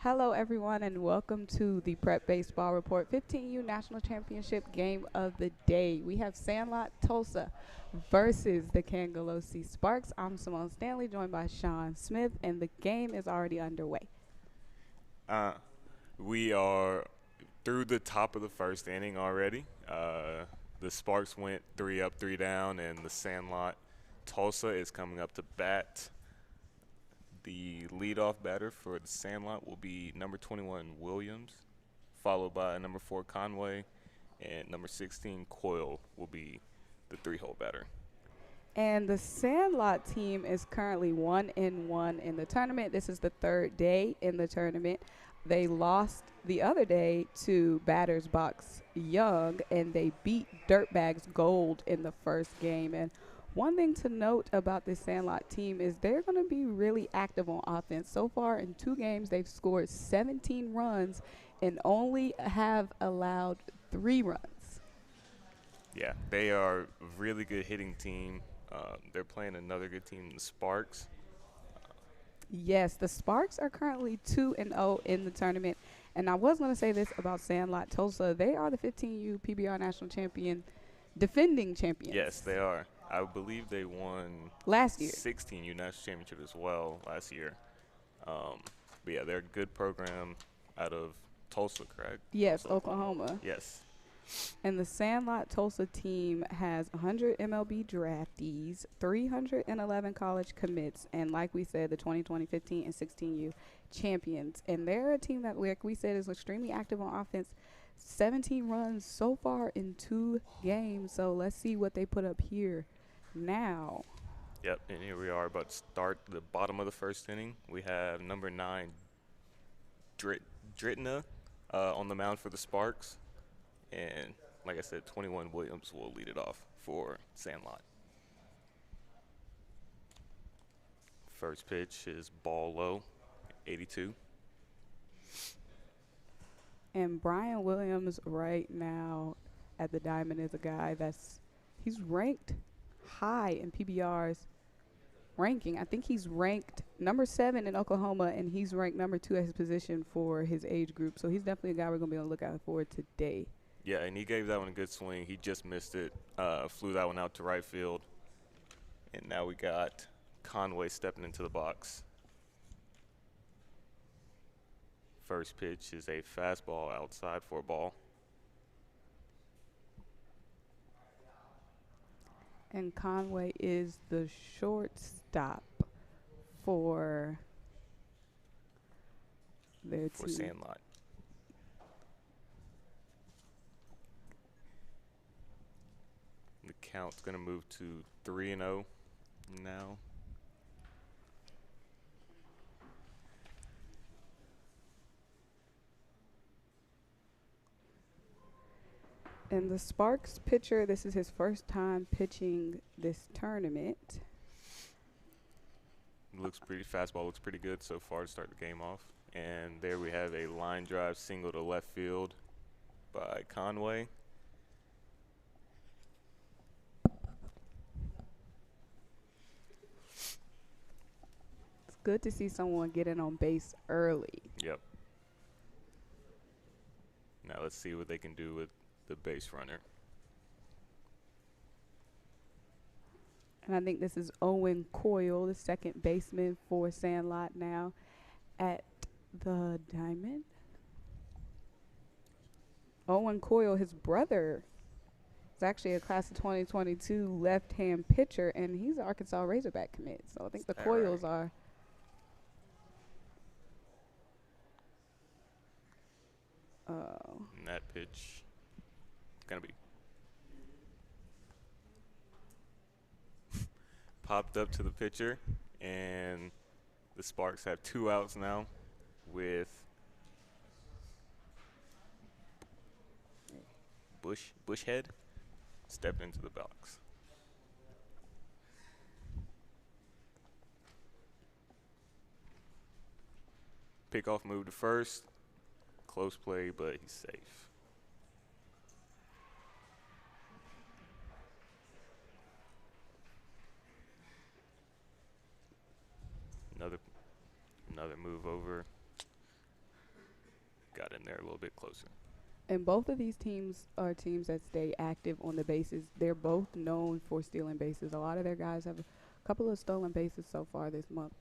Hello, everyone, and welcome to the Prep Baseball Report 15U National Championship Game of the Day. We have Sandlot Tulsa versus the Cangelosi Sparks. I'm Symone Stanley, joined by Sean Smith, and the game is already underway. Uh, we are through the top of the first inning already. The Sparks went 3 up, 3 down, and the Sandlot Tulsa is coming up to bat. The leadoff batter for the Sandlot will be number 21 Williams, followed by number 4 Conway, and number 16 Coyle will be the three-hole batter. And the Sandlot team is currently 1-1 in the tournament. This is the third day in the tournament. They lost the other day to Batters Box Young, and they beat Dirtbags Gold in the first game. And one thing to note about this Sandlot team is they're going to be really active on offense. So far in 2 games, they've scored 17 runs and only have allowed 3 runs. Yeah, they are a really good hitting team. They're playing another good team, the Sparks. Yes, the Sparks are currently 2-0 in the tournament. And I was going to say this about Sandlot Tulsa. They are the 15U PBR national champion, defending champions. Yes, they are. I believe they won Last year. 16U national championship as well last year. But yeah, they're a good program out of Tulsa, correct? Yes, Tulsa, Oklahoma. Yes. And the Sandlot Tulsa team has 100 MLB draftees, 311 college commits, and like we said, the 2020, 15, and 16U champions. And they're a team that, like we said, is extremely active on offense. 17 runs so far in 2 games. So let's see what they put up here now. Yep, and here we are about to start the bottom of the first inning. We have number 9, Dritna, on the mound for the Sparks. And like I said, 21 Williams will lead it off for Sandlot. First pitch is ball low, 82. And Brian Williams right now at the Diamond is a guy he's ranked high in PBR's ranking. I think he's ranked number 7 in Oklahoma, and he's ranked number 2 at his position for his age group. So he's definitely a guy we're going to be on the lookout for today. Yeah, and he gave that one a good swing. He just missed it, flew that one out to right field. And now we got Conway stepping into the box. First pitch is a fastball outside for a ball. And Conway is the shortstop for their for team. Sandlot. The count's going to move to 3-0 now. And the Sparks pitcher, this is his first time pitching this tournament. Looks pretty fastball looks pretty good so far to start the game off. And there we have a line drive single to left field by Conway. It's good to see someone getting on base early. Yep. Now let's see what they can do with the base runner. And I think this is Owen Coyle, the second baseman for Sandlot now at the Diamond. Owen Coyle, his brother, is actually a class of 2022 left-hand pitcher, and he's an Arkansas Razorback commit. So I think the Coyles are. And that pitch gonna be popped up to the pitcher, and the Sparks have 2 outs now with Bushhead stepping into the box. Pickoff move to first. Close play, but he's safe. Another move over. and they're a little bit closer. And both of these teams are teams that stay active on the bases. They're both known for stealing bases. A lot of their guys have a couple of stolen bases so far this month.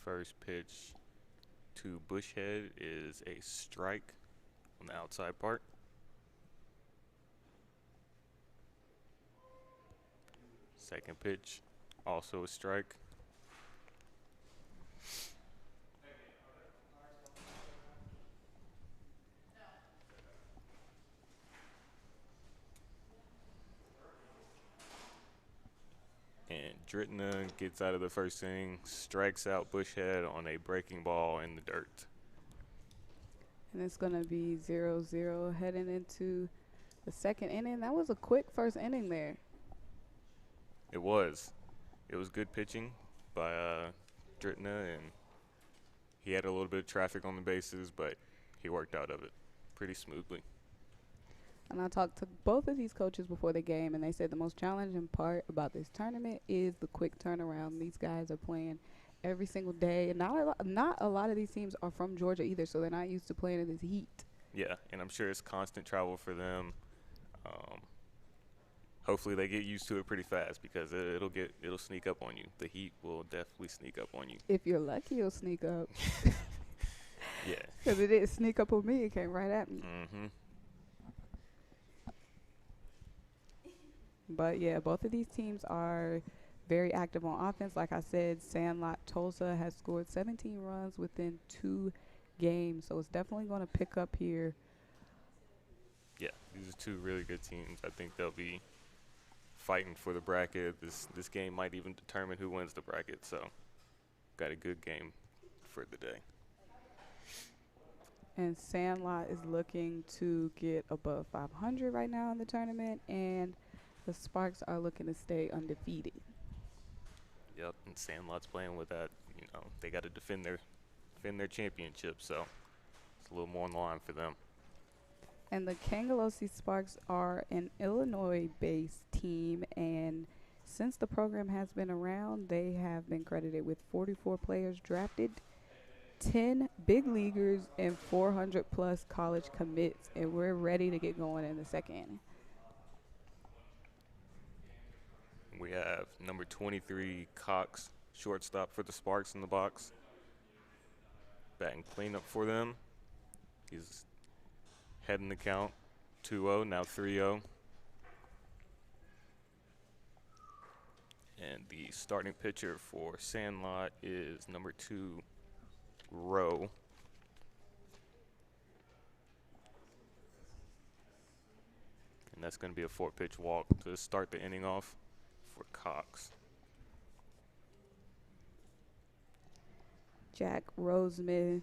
First pitch to Bushhead is a strike on the outside part. Second pitch, also a strike. And Dritna gets out of the first inning, strikes out Bushhead on a breaking ball in the dirt. And it's going to be 0-0 heading into the second inning. That was a quick first inning there. It was. It was good pitching by Dritna, and he had a little bit of traffic on the bases, but he worked out of it pretty smoothly. And I talked to both of these coaches before the game, and they said the most challenging part about this tournament is the quick turnaround. These guys are playing every single day, and not a lot of these teams are from Georgia either, so they're not used to playing in this heat. Yeah, and I'm sure it's constant travel for them. Hopefully they get used to it pretty fast because it'll sneak up on you. The heat will definitely sneak up on you. If you're lucky, it'll sneak up. Yeah. Because it didn't sneak up on me. It came right at me. Mm-hmm. But, yeah, both of these teams are very active on offense. Like I said, Sandlot Tulsa has scored 17 runs within 2 games. So it's definitely going to pick up here. Yeah, these are two really good teams. I think they'll be fighting for the bracket. This game might even determine who wins the bracket. So got a good game for the day. And Sandlot is looking to get above 500 right now in the tournament. And the Sparks are looking to stay undefeated. Yep, and Sandlot's playing with that. You know, they got to defend their championship. So it's a little more on the line for them. And the Cangelosi Sparks are an Illinois-based team, and since the program has been around, they have been credited with 44 players drafted, 10 big leaguers, and 400-plus college commits, and we're ready to get going in the second inning. We have number 23, Cox, shortstop for the Sparks in the box. Batting cleanup for them. He's heading the count, 2-0, now 3-0. And the starting pitcher for Sandlot is number 2, Rowe. And that's going to be a 4-pitch walk to start the inning off for Cox. Jack Roseman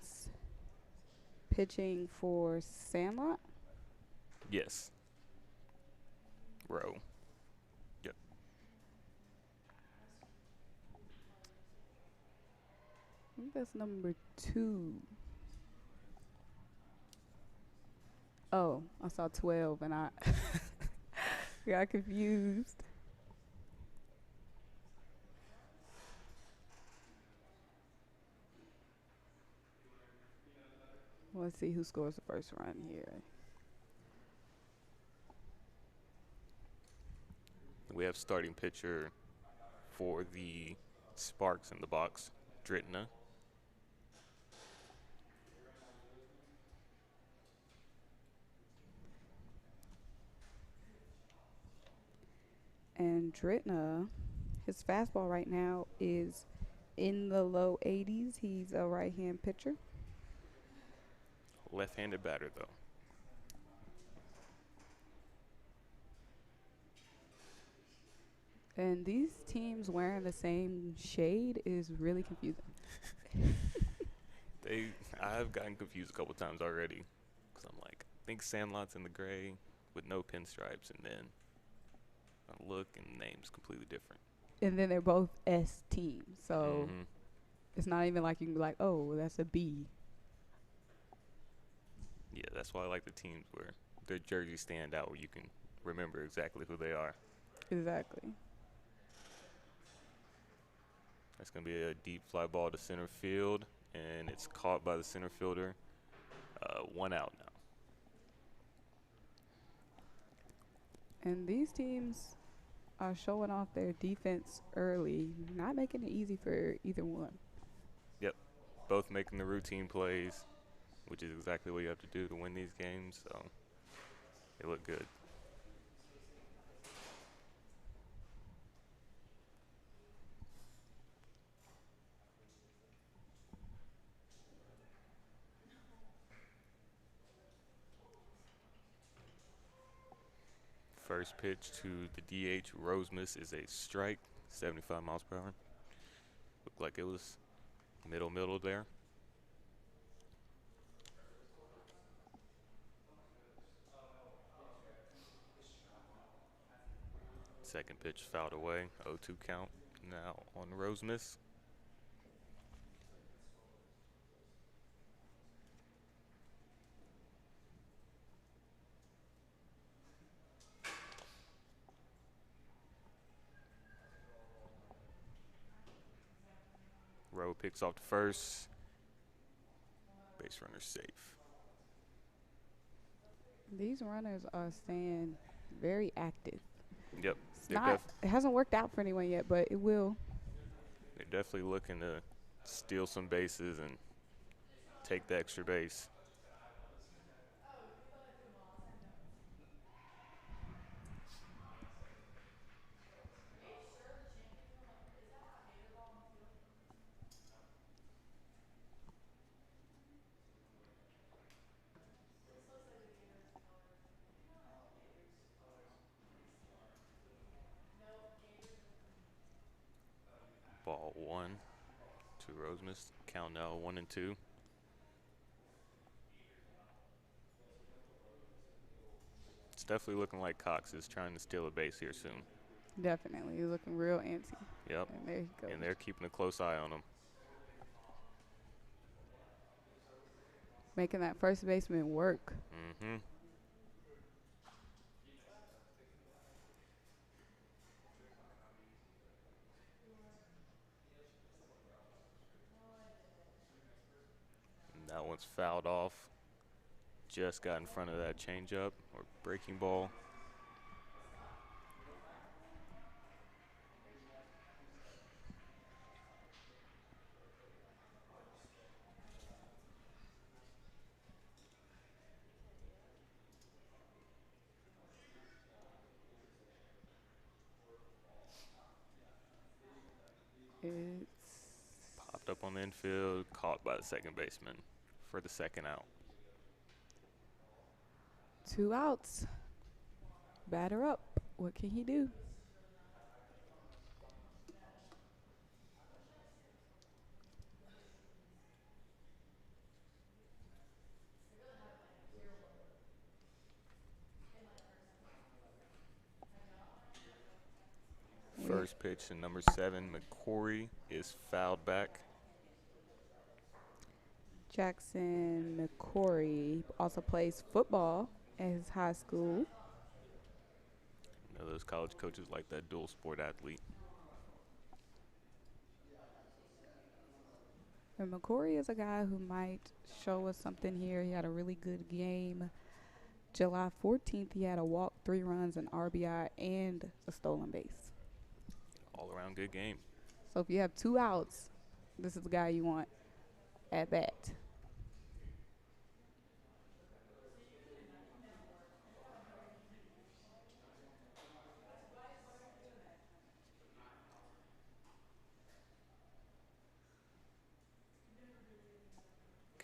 pitching for Sandlot. Yes. Rowe. Yep. I think that's number 2. Oh, I saw 12 and I got confused. Let's see who scores the first run here. We have starting pitcher for the Sparks in the box, Dritna. And Dritna, his fastball right now is in the low 80s. He's a right-hand pitcher. Left-handed batter, though. And these teams wearing the same shade is really confusing. I've gotten confused a couple times already. Because I'm like, I think Sandlot's in the gray with no pinstripes. And then I look and the name's completely different. And then they're both S teams. So it's not even like you can be like, oh, that's a B. Yeah, that's why I like the teams where their jerseys stand out, where you can remember exactly who they are. Exactly. That's going to be a deep fly ball to center field, and it's caught by the center fielder. One out now. And these teams are showing off their defense early, not making it easy for either one. Yep, both making the routine plays, which is exactly what you have to do to win these games. So they look good. First pitch to the DH, Rosemus, is a strike, 75 miles per hour. Looked like it was middle there. Second pitch fouled away, 0-2 count now on Rosemus. Rowe picks off the first. Base runner safe. These runners are staying very active. Yep, It's it hasn't worked out for anyone yet, but it will. they're definitely looking to steal some bases and take the extra base. Ball one to Rosemus. Count now 1-2. It's definitely looking like Cox is trying to steal a base here soon. Definitely. He's looking real antsy. Yep. And there he goes. And they're keeping a close eye on him. Making that first baseman work. Mm-hmm. And that one's fouled off. Just got in front of that changeup or breaking ball. It's Popped up on the infield, caught by the second baseman for the second out. 2 outs. Batter up. What can he do? First pitch to number 7, McCory, is fouled back. Jackson McCory also plays football at his high school. You know, those college coaches like that dual sport athlete. And McCory is a guy who might show us something here. He had a really good game. July 14th, he had a walk, 3 runs, an RBI, and a stolen base. All around good game. So if you have 2 outs, this is the guy you want at bat.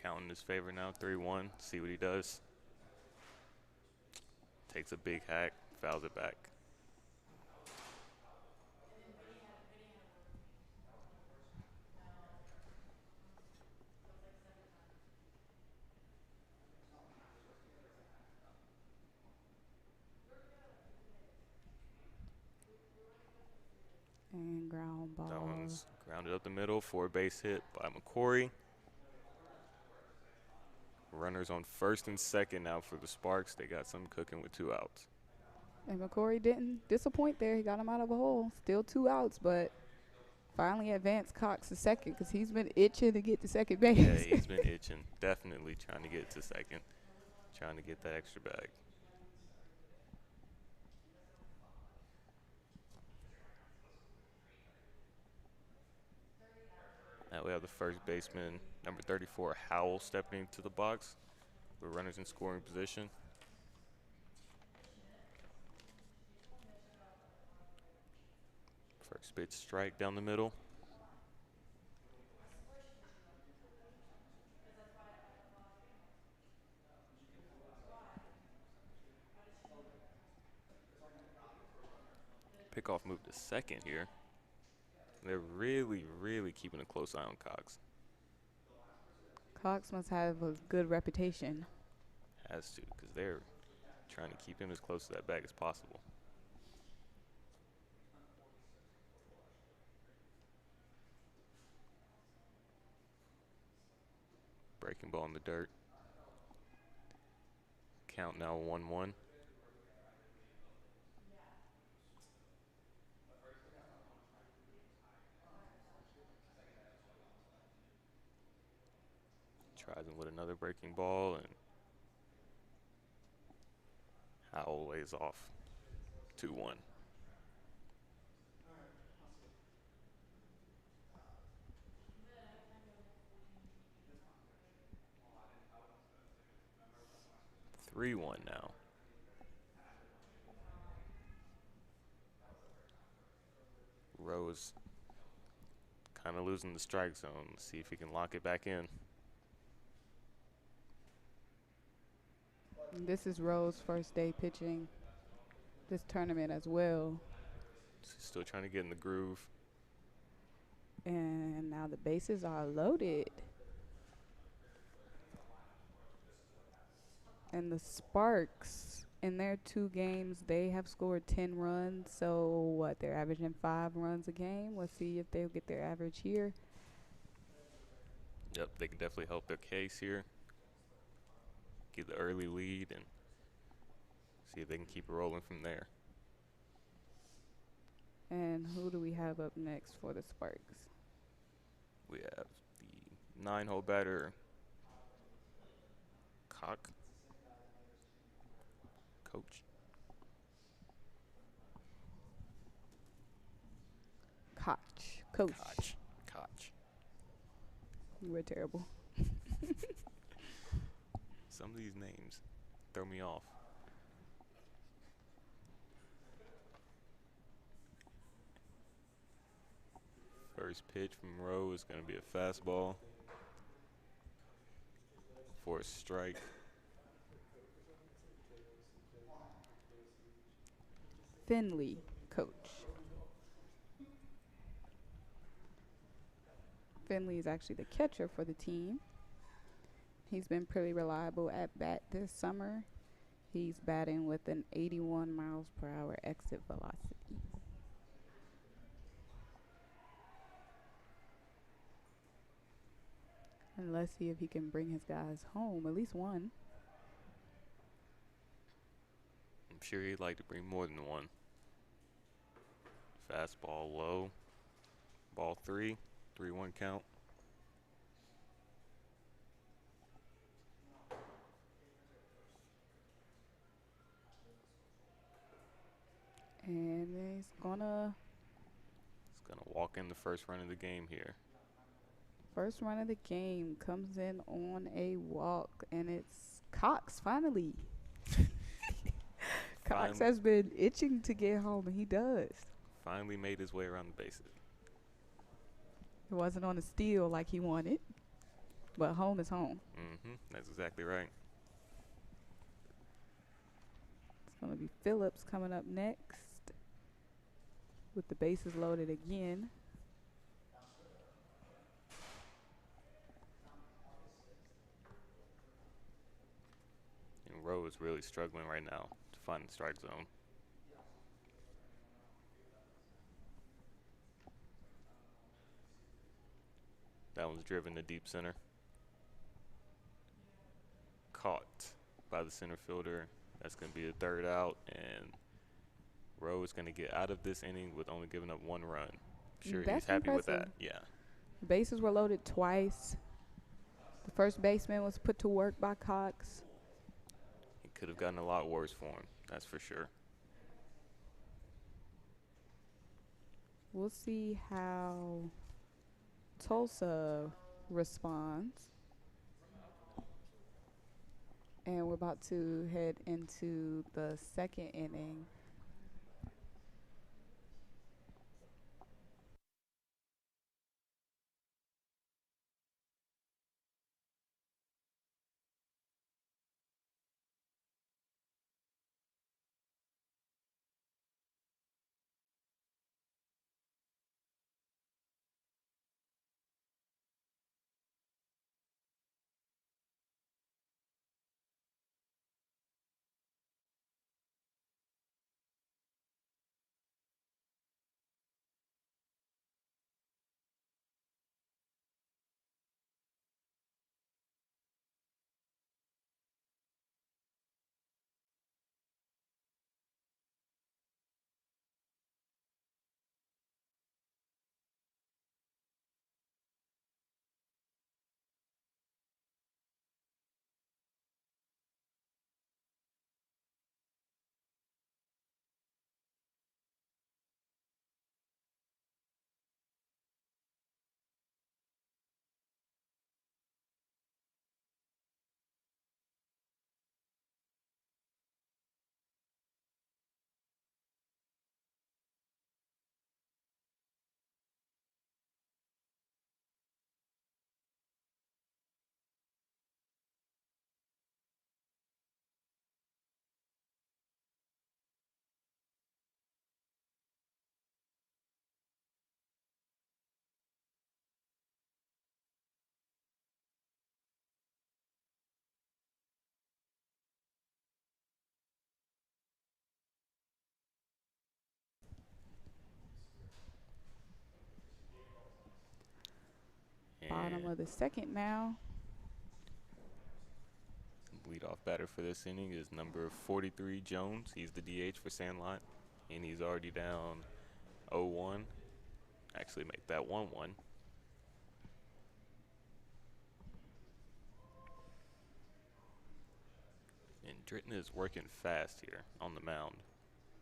Count in his favor now, 3-1. See what he does. Takes a big hack, fouls it back. And ground ball. That one's grounded up the middle for a base hit by McCory. Runners on first and second now for the Sparks. They got some cooking with 2 outs. And McCory didn't disappoint there. He got him out of a hole. Still 2 outs, but finally advanced Cox to second because he's been itching to get to second base. Yeah, he's been itching. Definitely trying to get to second. Trying to get that extra bag. Now we have the first baseman, number 34, Howell, stepping into the box with runners in scoring position. First pitch strike down the middle. Pickoff move to second here. They're really, really keeping a close eye on Cox. Cox must have a good reputation. Has to, because they're trying to keep him as close to that bag as possible. Breaking ball in the dirt. Count now 1-1. Tries him with another breaking ball, and Howell lays off 2-1. Three one now. Rose kind of losing the strike zone. Let's see if he can lock it back in. This is Rose's first day pitching this tournament as well. Still trying to get in the groove. And now the bases are loaded. And the Sparks, in their 2 games, they have scored 10 runs. So, what, they're averaging 5 runs a game. Let's see if they'll get their average here. Yep, they can definitely help their case here. Get the early lead and see if they can keep it rolling from there. And who do we have up next for the Sparks? We have the 9-hole batter, Coach. Coach. You were terrible. Some of these names throw me off. First pitch from Rowe is going to be a fastball for a strike. Finley, Coach. Finley is actually the catcher for the team. He's been pretty reliable at bat this summer. He's batting with an 81 miles per hour exit velocity. And let's see if he can bring his guys home, at least one. I'm sure he'd like to bring more than one. Fastball low. Ball 3. 3-1 count. And he's gonna walk in the first run of the game here. First run of the game comes in on a walk, and it's Cox finally. Cox has been itching to get home, and he does. Finally made his way around the bases. It wasn't on a steal like he wanted, but home is home. That's exactly right. It's going to be Phillips coming up next with the bases loaded again. And Rowe is really struggling right now to find the strike zone. That one's driven to deep center. by the center fielder. That's going to be the third out, and Rowe is going to get out of this inning with only giving up 1 run. I'm sure he's That's happy with impressive. that. Yeah. Bases were loaded twice. The first baseman was put to work by Cox. It could have gotten a lot worse for him, that's for sure. We'll see how Tulsa responds. And we're about to head into the second inning. Bottom of the second now. Leadoff batter for this inning is number 43, Jones. He's the DH for Sandlot, and he's already down 0-1. Actually make that 1-1. And Dritton is working fast here on the mound.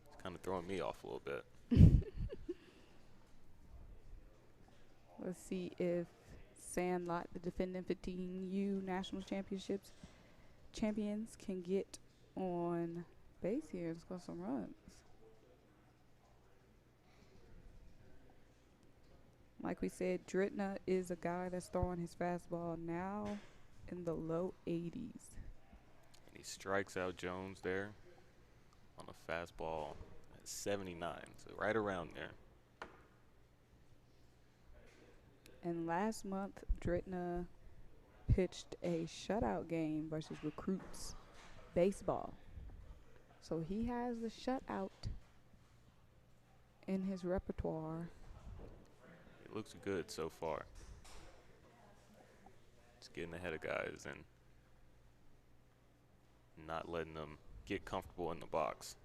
It's kind of throwing me off a little bit. Let's see if Sandlot, the defending 15U National Championships champions, can get on base here and score some runs. Like we said, Dritton is a guy that's throwing his fastball now in the low 80s. And he strikes out Jones there on a fastball at 79, so right around there. And last month, Dritton pitched a shutout game versus Recruits baseball. So he has the shutout in his repertoire. It looks good so far. Just getting ahead of guys and not letting them get comfortable in the box.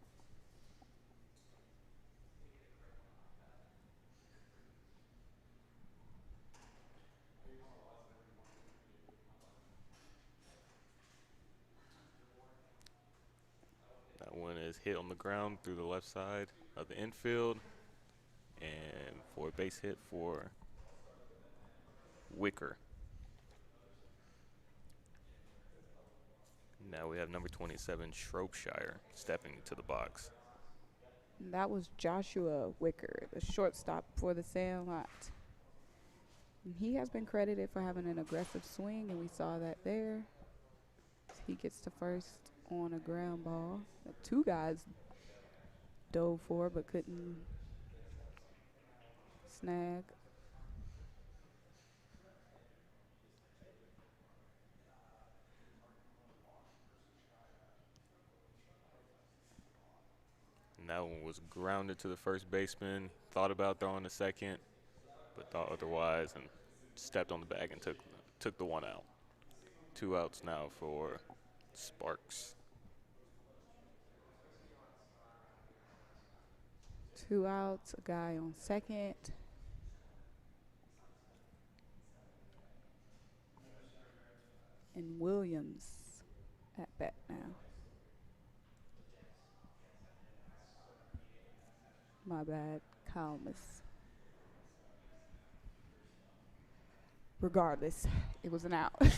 That one is hit on the ground through the left side of the infield, and for a base hit for Wicker. Now we have number 27, Shropshire, stepping into the box. And that was Joshua Wicker, the shortstop for the Sandlot. And he has been credited for having an aggressive swing, and we saw that there. He gets to first on a ground ball that 2 guys dove for but couldn't snag. And that one was grounded to the first baseman. Thought about throwing the second, but thought otherwise and stepped on the bag and took the one out. 2 outs now for Sparks. 2 outs, a guy on second. And Williams at bat now. My bad, Calmus. Regardless, it was an out. That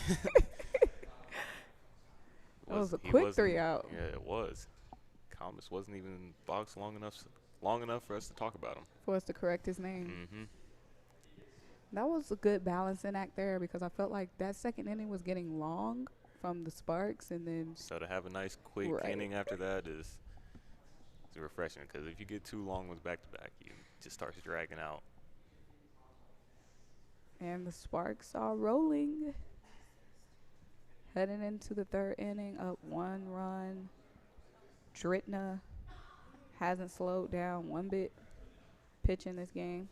was a quick 3 out. Yeah, it was. Thomas wasn't even in the box long enough for us to talk about him. For us to correct his name. Mm-hmm. That was a good balancing act there because I felt like that second inning was getting long from the Sparks, and then So to have a nice quick inning after that is refreshing, because if you get too long ones back to back, it just starts dragging out. And the Sparks are rolling. Heading into the third inning, up 1 run. Dritna hasn't slowed down one bit pitching this game.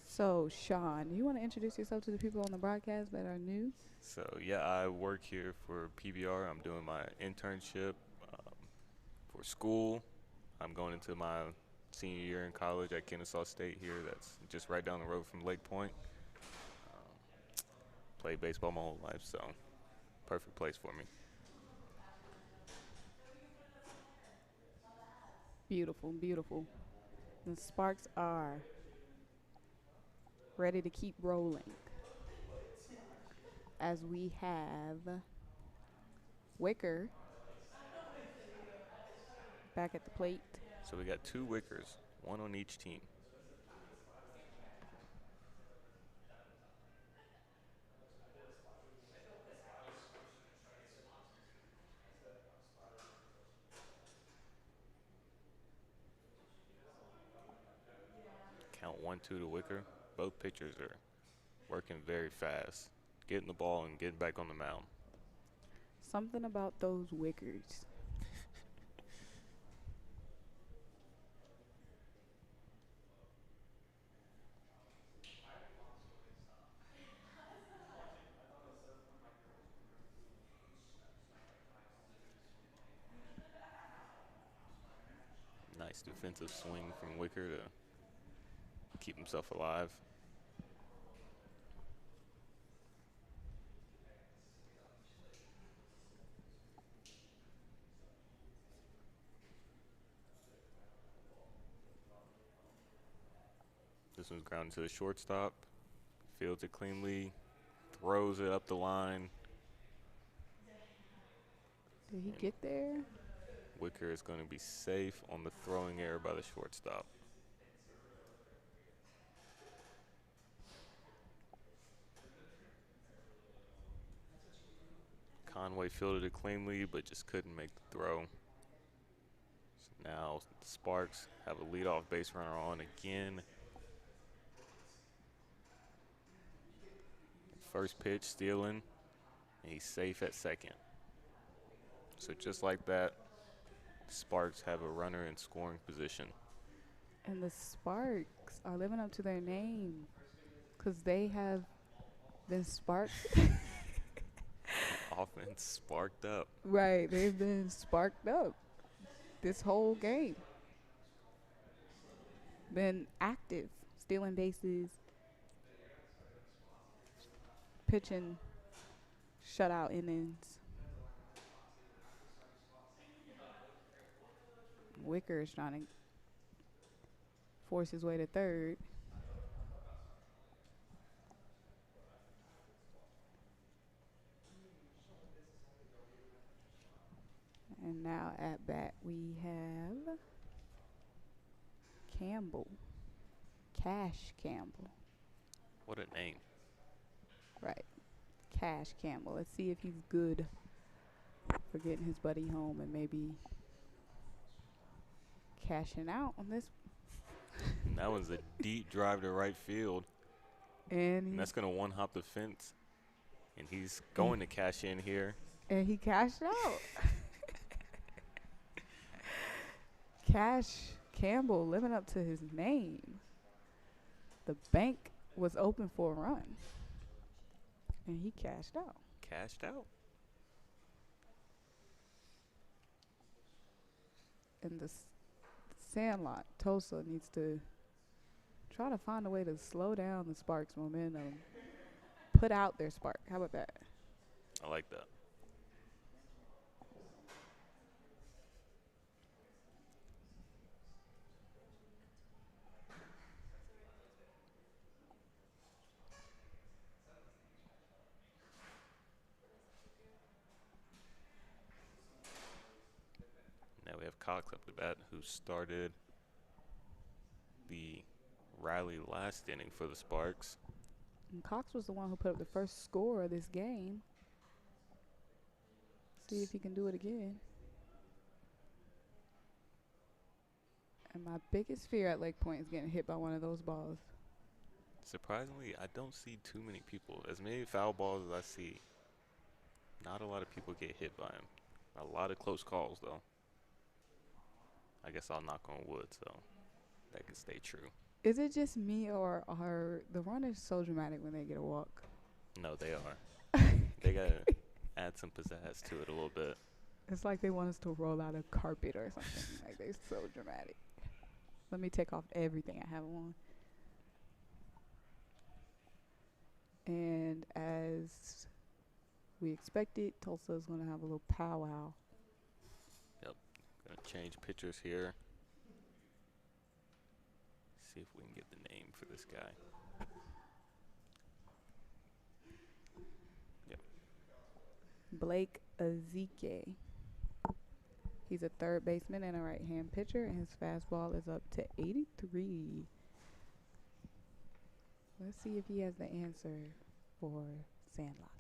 So, Sean, you want to introduce yourself to the people on the broadcast that are new? So, yeah, I work here for PBR. I'm doing my internship for school. I'm going into my senior year in college at Cangelosi State here. That's just right down the road from LakePoint. Played baseball my whole life, so perfect place for me. Beautiful, beautiful. The Sparks are ready to keep rolling. As we have Wicker back at the plate. So we got 2 Wickers, 1 on each team. Count 1-2 to Wicker. Both pitchers are working very fast, getting the ball and getting back on the mound. Something about those Wickers. Nice defensive swing from Wicker to keep himself alive. This one's grounded to the shortstop. Fields it cleanly, throws it up the line. Did he get there? Wicker is going to be safe on the throwing error by the shortstop. Conway fielded it cleanly, but just couldn't make the throw. So now the Sparks have a leadoff base runner on again. First pitch, stealing, and he's safe at second. So just like that, Sparks have a runner in scoring position. And the Sparks are living up to their name because they have been sparked. Offense sparked up. Right, they've been sparked up this whole game. Been active, stealing bases, pitching shutout innings. Wicker is trying to force his way to third. And now at bat we have Campbell. Cash Campbell. What a name. Right. Cash Campbell. Let's see if he's good for getting his buddy home and maybe cashing out on this. And that was a deep drive to right field. And that's going to one-hop the fence. And he's going to cash in here. And he cashed out. Cash Campbell living up to his name. The bank was open for a run. And he cashed out. Cashed out. And the Sandlot Tulsa needs to try to find a way to slow down the Sparks' momentum. Put out their spark. How about that? I like that. Now we have Cox up the bat, who started the rally last inning for the Sparks. And Cox was the one who put up the first score of this game. See if he can do it again. And my biggest fear at LakePoint is getting hit by one of those balls. Surprisingly, I don't see too many people. As many foul balls as I see, not a lot of people get hit by them. A lot of close calls, though. I guess I'll knock on wood so that can stay true. Is it just me, or are the runners so dramatic when they get a walk? No, they are. They got to add some pizzazz to it a little bit. It's like they want us to roll out a carpet or something. Like, they're so dramatic. Let me take off everything I have on. And as we expected, Tulsa is going to have a little powwow. Yep. Going to change pitchers here. See if we can get the name for this guy. Yep. Blake Azike. He's a third baseman and a right-hand pitcher, and his fastball is up to 83. Let's see if he has the answer for Sandlot.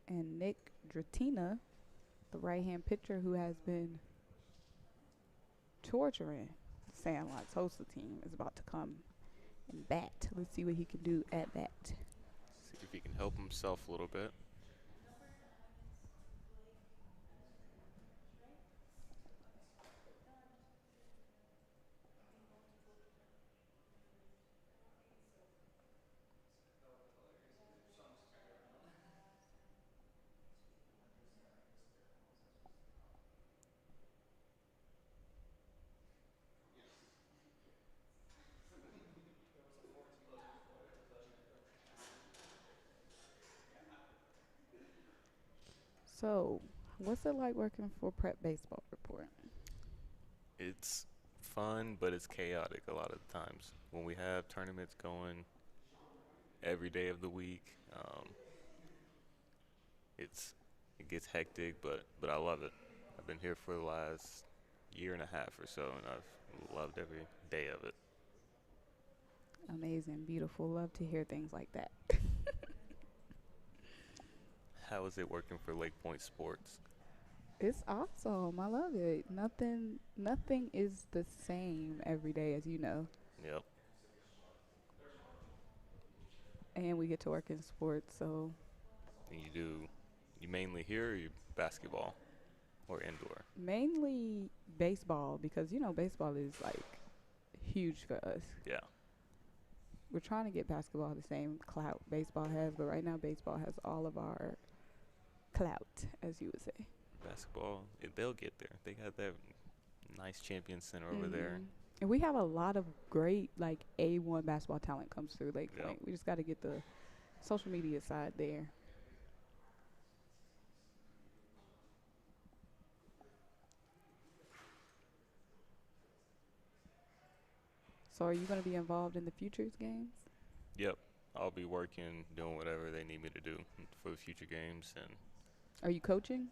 And Nick Dratina, the right-hand pitcher who has been torturing Sandlot's Tulsa team, is about to come and bat. Let's see what he can do at bat. See if he can help himself a little bit. So, what's it like working for Prep Baseball Report? It's fun, but it's chaotic a lot of the times. When we have tournaments going every day of the week, it gets hectic, but I love it. I've been here for the last year and a half or so, and I've loved every day of it. Amazing, beautiful. Love to hear things like that. How is it working for LakePoint Sports? It's awesome. I love it. Nothing is the same every day, as you know. Yep. And we get to work in sports, so. And you mainly here or you basketball or indoor? Mainly baseball, because, baseball is, like, huge for us. Yeah. We're trying to get basketball the same clout baseball has, but right now baseball has all of our clout, as you would say. Basketball, they'll get there. They got that nice champion center over there. And we have a lot of great, like, A1 basketball talent comes through LakePoint. Yep. We just got to get the social media side there. So are you going to be involved in the Futures games? Yep. I'll be working, doing whatever they need me to do for the future games. And are you coaching?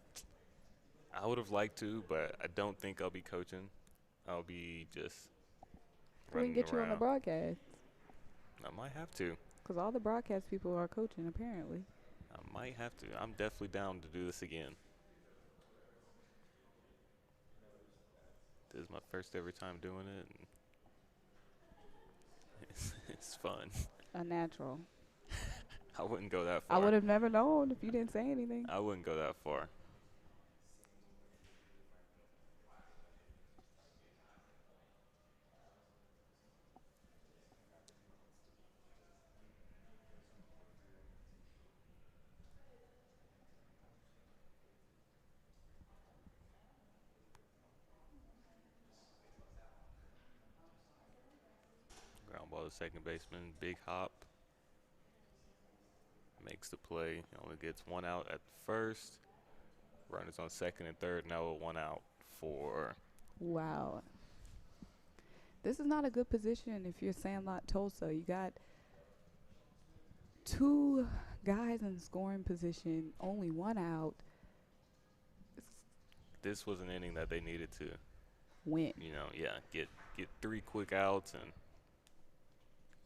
I would have liked to, but I don't think I'll be coaching. I'll be just We can get you on the broadcast. I might have to. Because all the broadcast people are coaching, apparently. I might have to. I'm definitely down to do this again. This is my first ever time doing it, and it's fun. A natural. I wouldn't go that I far. would have never known if you didn't say anything. I wouldn't go that far. Ground ball to second baseman, big hop. Makes the play. Only gets one out at first. Runners on second and third. Now with one out for. Wow. This is not a good position if you're Sandlot Tulsa. You got two guys in scoring position, only one out. This was an inning that they needed to, Win. get 3 quick outs and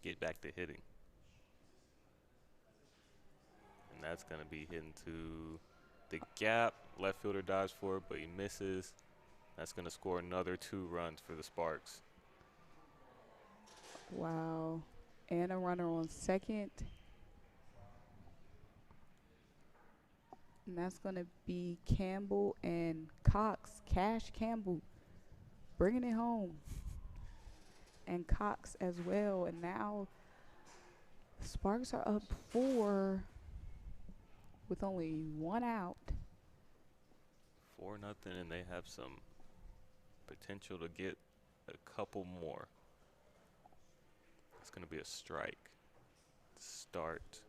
get back to hitting. And that's going to be hitting to the gap. Left fielder dives for it, but he misses. That's going to score another 2 runs for the Sparks. Wow. And a runner on second. And that's going to be Campbell and Cox. Cash Campbell bringing it home. And Cox as well. And now Sparks are up 4 with only one out. 4-0, and they have some potential to get a couple more. It's going to be a strike. Start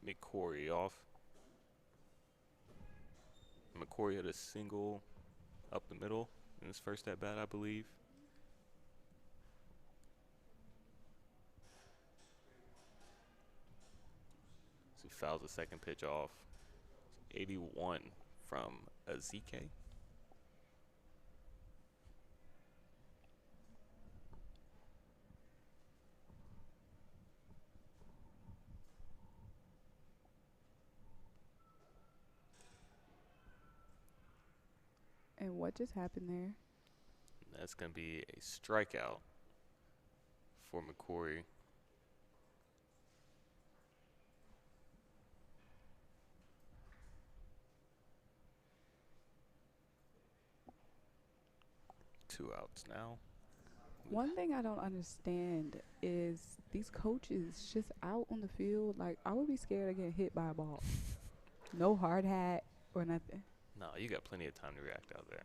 McCory off. McCory had a single up the middle in his first at bat, I believe. So he fouls the second pitch off. 81 from Azike. And what just happened there? That's going to be a strikeout for McCory. Two outs now. One thing I don't understand is these coaches just out on the field. Like, I would be scared of getting hit by a ball. No hard hat or nothing. No, you got plenty of time to react out there.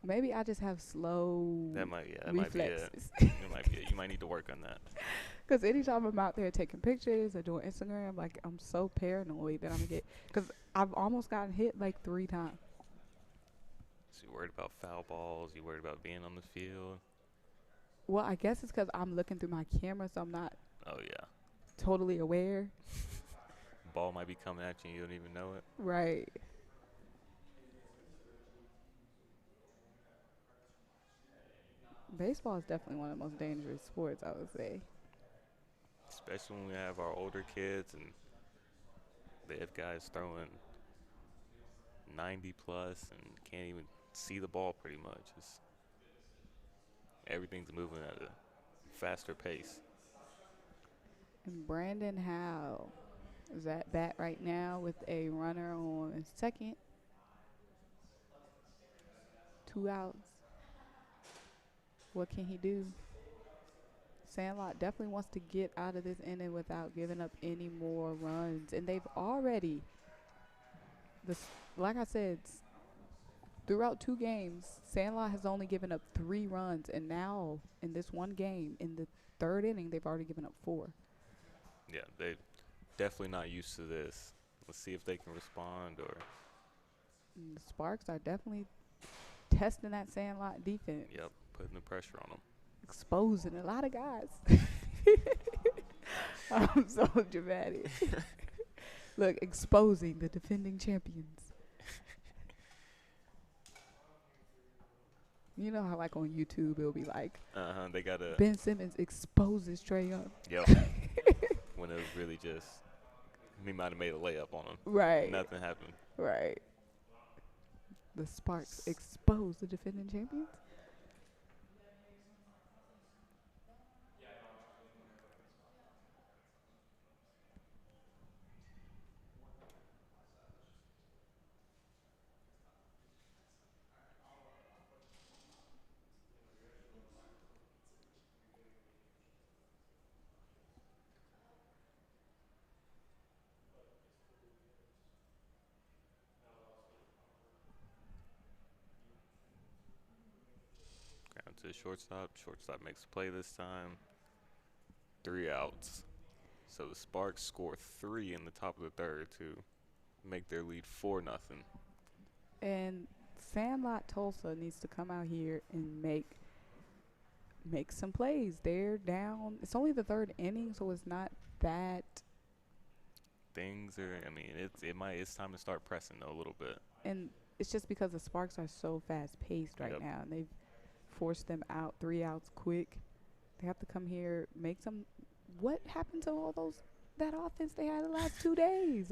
Maybe I just have slow That might be it. reflexes. It might be it. You might need to work on that. Because anytime I'm out there taking pictures or doing Instagram, like, I'm so paranoid that I'm going to get. Because I've almost gotten hit like 3 times. So you worried about foul balls? You worried about being on the field? Well, I guess it's because I'm looking through my camera, so I'm not Oh, yeah. totally aware. Ball might be coming at you and you don't even know it. Right. Baseball is definitely one of the most dangerous sports, I would say. Especially when we have our older kids and they have guys throwing 90 plus and can't even see the ball pretty much. Everything's moving at a faster pace. And Brandon Howe is at bat right now with a runner on second. 2 outs. What can he do? Sandlot definitely wants to get out of this inning without giving up any more runs. And they've already, like I said, throughout 2 games, Sandlot has only given up 3 runs. And now, in this one game, in the 3rd inning, they've already given up 4. Yeah, they're definitely not used to this. Let's see if they can respond. And the Sparks are definitely testing that Sandlot defense. Yep, putting the pressure on them. Exposing a lot of guys. I'm so dramatic. Look, exposing the defending champions. You know how, like, on YouTube, it'll be like, They got Ben Simmons exposes Trae Young. Yep. When it was really just He might have made a layup on him. Right. Nothing happened. Right. The Sparks expose the defending champions. Ground to the shortstop. Shortstop makes a play this time. 3 outs. So the Sparks score 3 in the top of the third to make their lead 4-0. And Sandlot Tulsa needs to come out here and make some plays. They're down. It's only the third inning, so it's not that. Things are. I mean, it's time to start pressing though a little bit. And it's just because the Sparks are so fast paced right Yep. now, and they've forced them out 3 outs quick. They have to come here, make some. What happened to all that offense they had the last 2 days?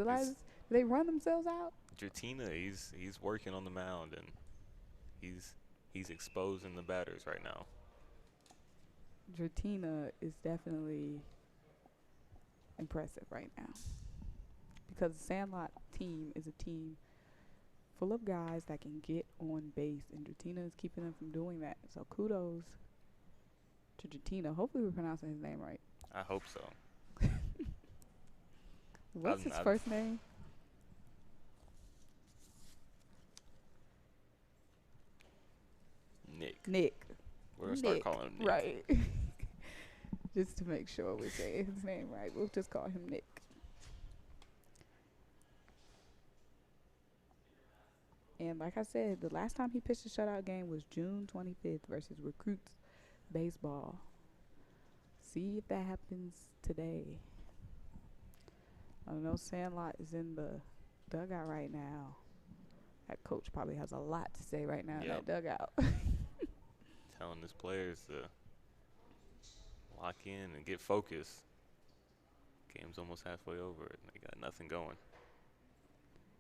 They run themselves out. Dratina, he's working on the mound and he's exposing the batters right now. Dratina is definitely impressive right now because the Sandlot team is a team full of guys that can get on base, and Dratina is keeping them from doing that. So kudos to Dratina. Hopefully we're pronouncing his name right. I hope so. What's his first name? Nick. We're going to start calling him Nick. Right. Just to make sure we're saying his name right. We'll just call him Nick. And like I said, the last time he pitched a shutout game was June 25th versus Recruits Baseball. See if that happens today. I know Sandlot is in the dugout right now. That coach probably has a lot to say right now in that dugout. Telling his players to lock in and get focused. Game's almost halfway over and they got nothing going.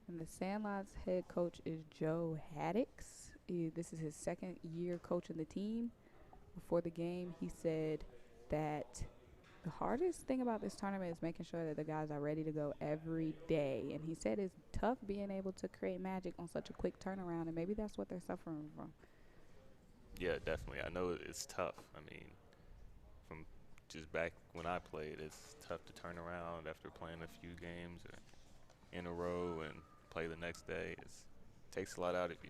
And the Sandlot's head coach is Joe Haddix. This is his second year coaching the team. Before the game, he said that the hardest thing about this tournament is making sure that the guys are ready to go every day. And he said it's tough being able to create magic on such a quick turnaround, and maybe that's what they're suffering from. Yeah, definitely. I know it's tough. I mean, from just back when I played, it's tough to turn around after playing a few games in a row and play the next day. It takes a lot out of you.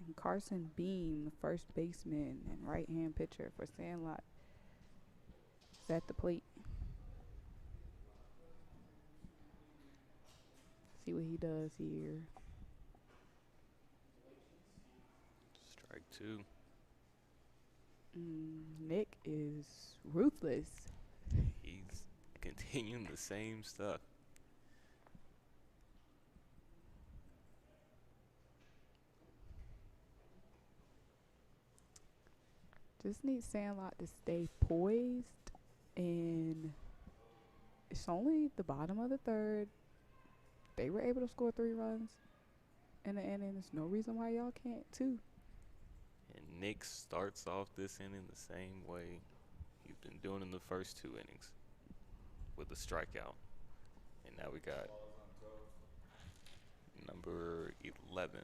And Carson Beam, the first baseman and right-hand pitcher for Sandlot, is at the plate. See what he does here. Strike 2. Nick is ruthless. He's continuing the same stuff. Just need Sandlot to stay poised, and it's only the bottom of the third. They were able to score 3 runs in the inning. There's no reason why y'all can't too. And Nick starts off this inning the same way he's been doing in the first 2 innings with a strikeout. And now we got number 11.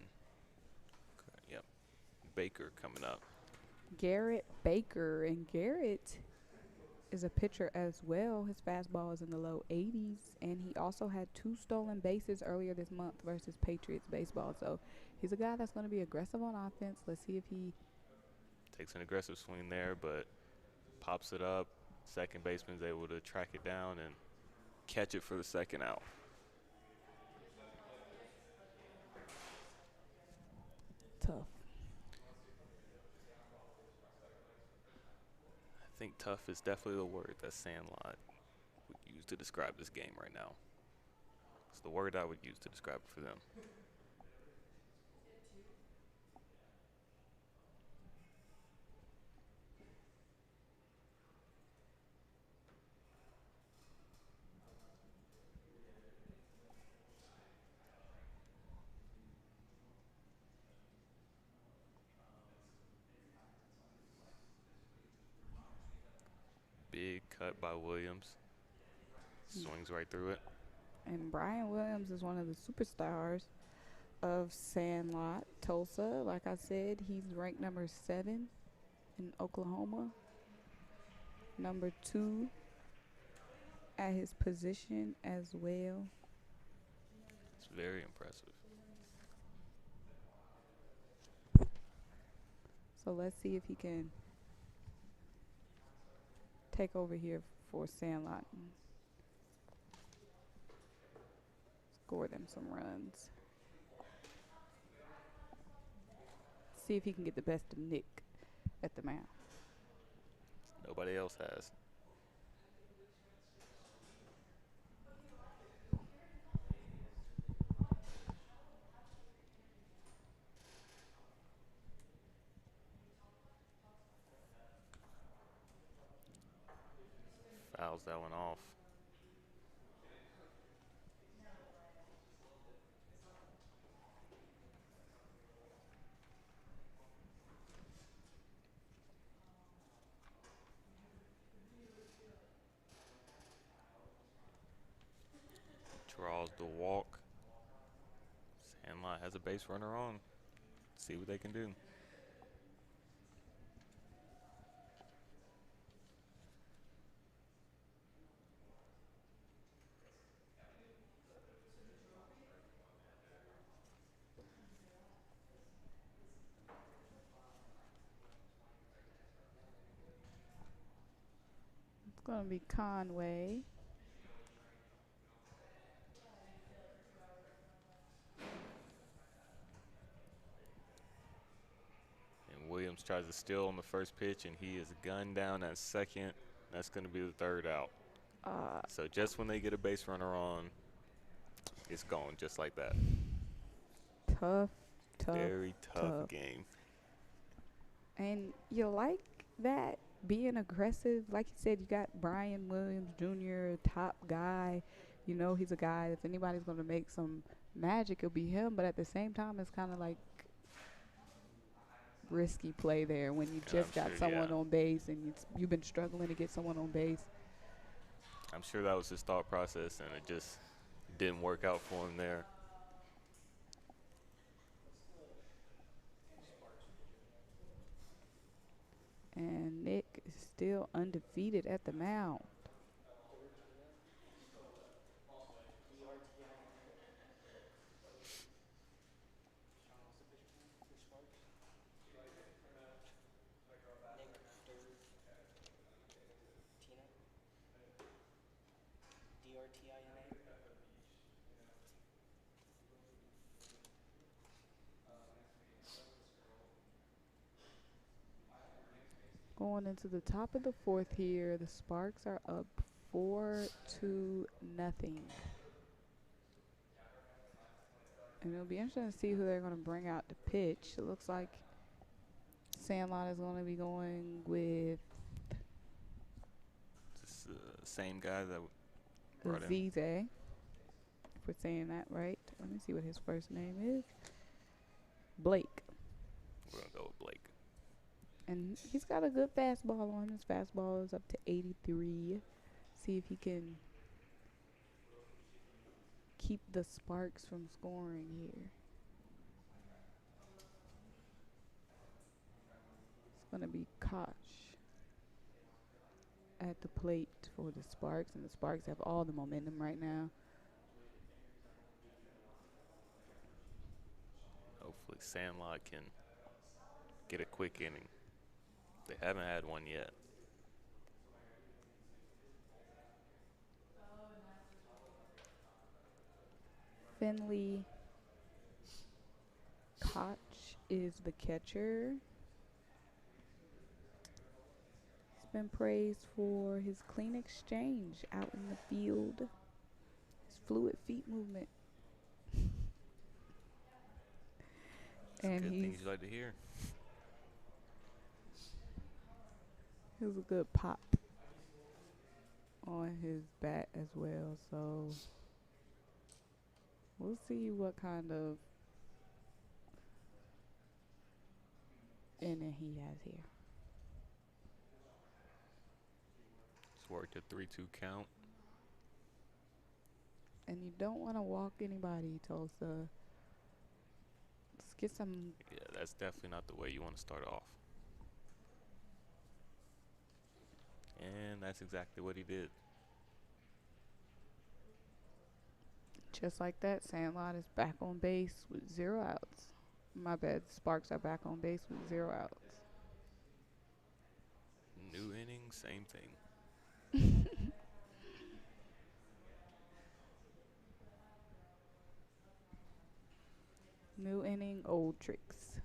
Yep, Baker coming up. Garrett Baker, and Garrett is a pitcher as well. His fastball is in the low 80s, and he also had 2 stolen bases earlier this month versus Patriots baseball. So he's a guy that's going to be aggressive on offense. Let's see if he takes an aggressive swing there, but pops it up. Second baseman's able to track it down and catch it for the second out. Tough. I think tough is definitely the word that Sandlot would use to describe this game right now. It's the word I would use to describe it for them. cut by Williams. Swings right through it. And Brian Williams is one of the superstars of Sandlot Tulsa. Like I said, he's ranked number 7 in Oklahoma, number 2 at his position as well. It's very impressive. So let's see if he can take over here for Sandlot and score them some runs. See if he can get the best of Nick at the mound. Nobody else has. Fouls that one off. Draws the walk. Sandlot has a base runner on. See what they can do. It's going to be Conway. And Williams tries to steal on the first pitch, and he is gunned down at second. That's going to be the third out. So just when they get a base runner on, it's gone just like that. Tough. Very tough game. And you like that, being aggressive. Like you said, you got Brian Williams Jr., top guy. You know he's a guy, if anybody's going to make some magic, it'll be him. But at the same time, it's kind of like risky play there when you just got someone on base and you've been struggling to get someone on base. I'm sure that was his thought process, and it just didn't work out for him there. And Nick is still undefeated at the mound. Going into the top of the 4th here, the Sparks are up 4-0. And it'll be interesting to see who they're going to bring out to pitch. It looks like Sandlot is going to be going with same guy that brought in. Zize, if we're saying that right. Let me see what his first name is. Blake. We're going to go with Blake. And he's got a good fastball on him. His fastball is up to 83. See if he can keep the Sparks from scoring here. It's going to be Koch at the plate for the Sparks. And the Sparks have all the momentum right now. Hopefully Sandlot can get a quick inning. They haven't had one yet. Finley Koch is the catcher. He's been praised for his clean exchange out in the field, his fluid feet movement. And good things you like to hear. It was a good pop on his bat as well, so we'll see what kind of inning he has here. Just worked a 3-2 count. And you don't want to walk anybody, Tulsa. Let's get some. Yeah, that's definitely not the way you want to start off. And that's exactly what he did. Just like that, Sandlot is back on base with 0 outs. My bad, Sparks are back on base with 0 outs. New inning, same thing. New inning, old tricks.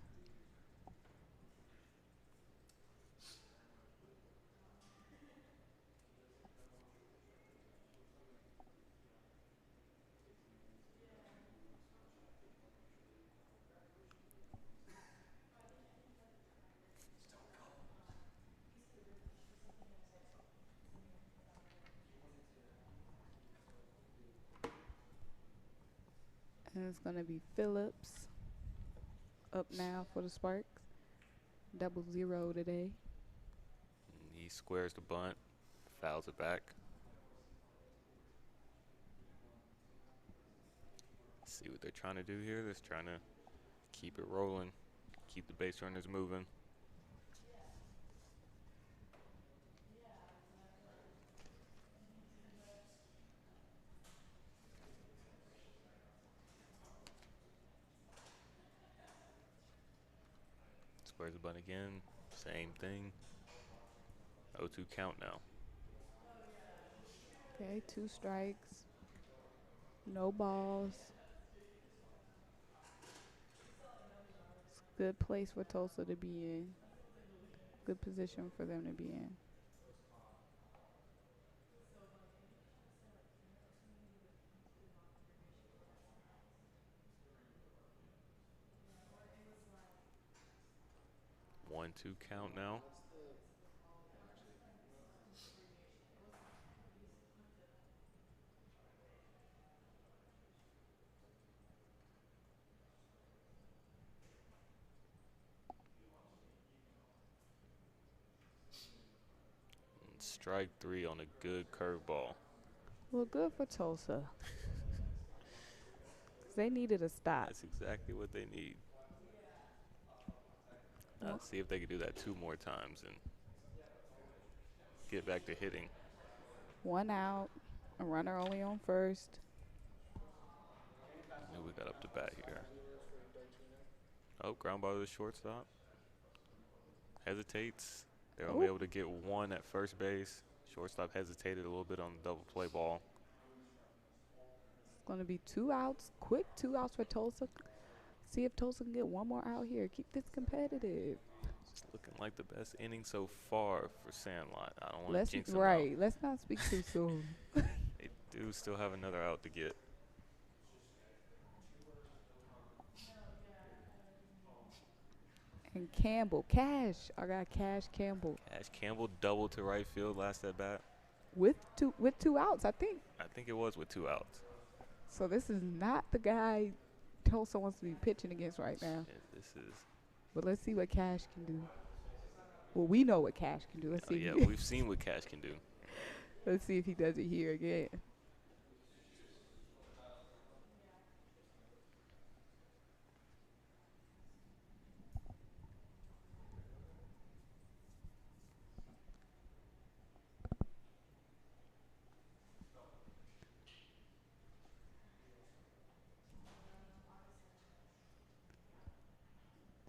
And it's going to be Phillips up now for the Sparks. 0-0 today. He squares the bunt, fouls it back. See what they're trying to do here. They're trying to keep it rolling, keep the base runners moving. Squares the bunt again, same thing. 0-2 count now. Okay, 2 strikes. No balls. It's a good place for Tulsa to be in. Good position for them to be in. One-two count now. And strike 3 on a good curveball. Well, good for Tulsa. 'Cause they needed a stop. That's exactly what they need. Let's see if they can do that 2 more times and get back to hitting. 1 out. A runner only on first. Who we got up to bat here? Oh, ground ball to the shortstop. Hesitates. They're only able to get 1 at first base. Shortstop hesitated a little bit on the double play ball. It's going to be 2 outs. Quick 2 outs for Tulsa. See if Tulsa can get 1 more out here. Keep this competitive. It's looking like the best inning so far for Sandlot. I don't want to jinx them Right. out. Let's not speak too soon. They do still have another out to get. And Campbell. Cash. I got Cash Campbell. Cash Campbell doubled to right field last at bat. With two outs, I think. I think it was with 2 outs. So this is not the guy Tulsa wants to be pitching against right now. Yeah, this is. But let's see what Cash can do. Well, we know what Cash can do. Let's see. Yeah, we've seen what Cash can do. Let's see if he does it here again.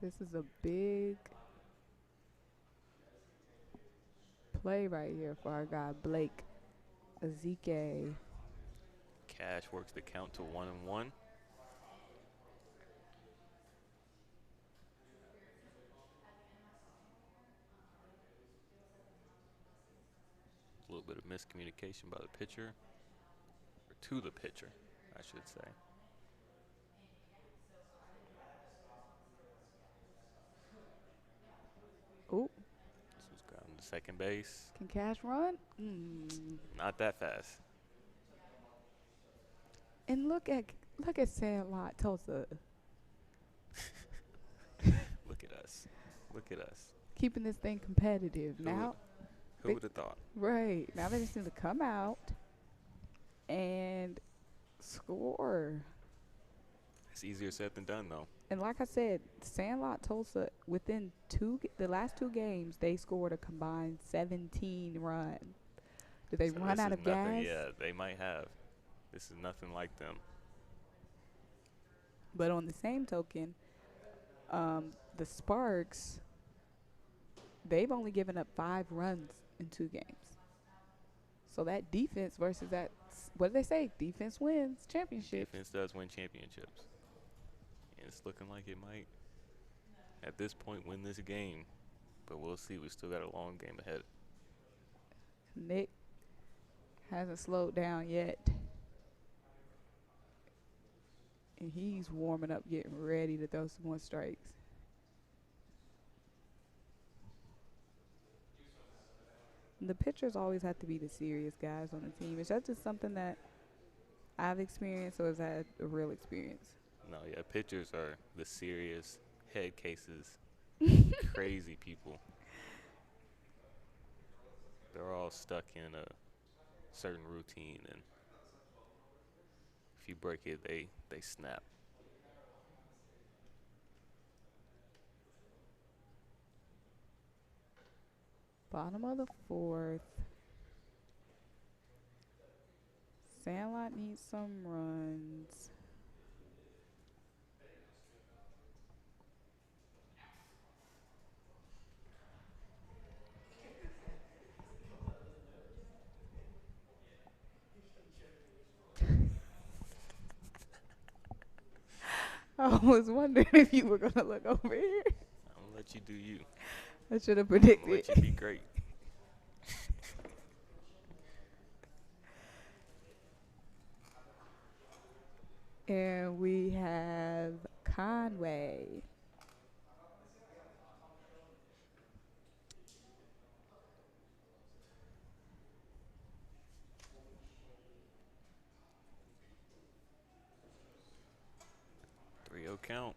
This is a big play right here for our guy Blake Ezike. Cash works the count to 1-1. A little bit of miscommunication by the pitcher, or to the pitcher, I should say. Ooh, This was ground to second base. can Cash run? Not that fast. And look at Sandlot Tulsa Look at us. Look at us. keeping this thing competitive. Now, Who They would have thought? right now they just need to come out and score. It's easier said than done, though. And like I said, Sandlot Tulsa within the last two games they scored a combined 17 runs. Did they So run this out is of nothing. gas? Yeah, they might have. This is nothing like them. But on the same token, the Sparks they've only given up 5 runs in 2 games. So that defense versus that, what do they say? Defense wins championships. Defense does win championships. And it's looking like it might, at this point, win this game. But we'll see. We still got a long game ahead. Nick hasn't slowed down yet. And he's warming up, getting ready to throw some more strikes. The pitchers always have to be the serious guys on the team. Is that just something that I've experienced, or is that a real experience? No, yeah, pitchers are the serious head cases, crazy people. They're all stuck in a certain routine, and if you break it, they snap. Bottom of the fourth. Sandlot needs some runs. I was wondering if you were going to look over here. I'm gonna let you do you. I should have I'm gonna predicted. let you be great. And we have Conway. Three 0 count.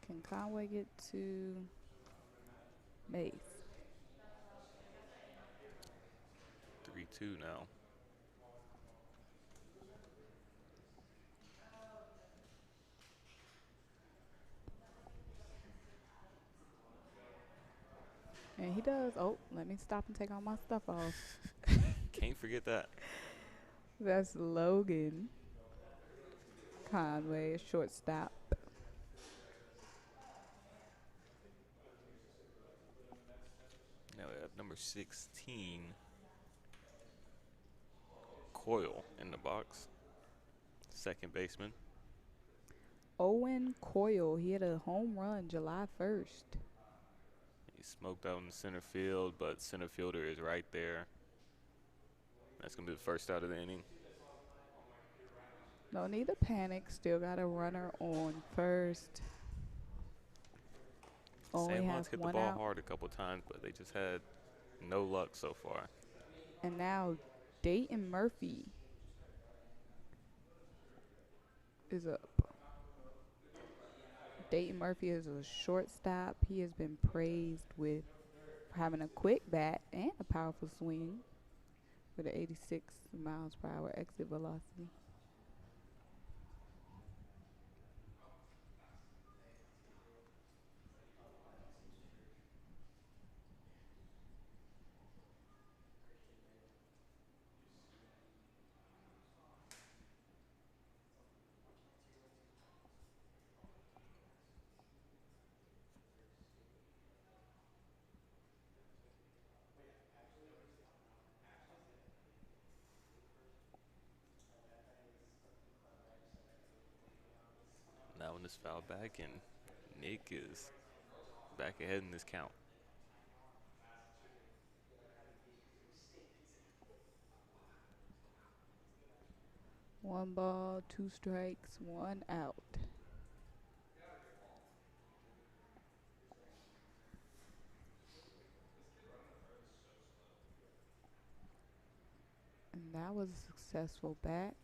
Can Conway get to Mace? 3-2 now. And he does. Oh, let me stop and take all my stuff off. Can't forget that. That's Logan Conway, a shortstop. Now we have number 16, Coyle, in the box. Second baseman. Owen Coyle, he had a home run July 1st. He smoked out in the center field, but center fielder is right there. That's going to be the first out of the inning. No need to panic. Still got a runner on first. Only Sandlot's has hit the one ball out. hard a couple times, but they just had no luck so far. And now Dayton Murphy is up. Dayton Murphy is a shortstop. He has been praised with having a quick bat and a powerful swing with an 86 miles per hour exit velocity. Now in this foul back, and Nick is back ahead in this count. One ball, 2 strikes, 1 out. that was a successful bat.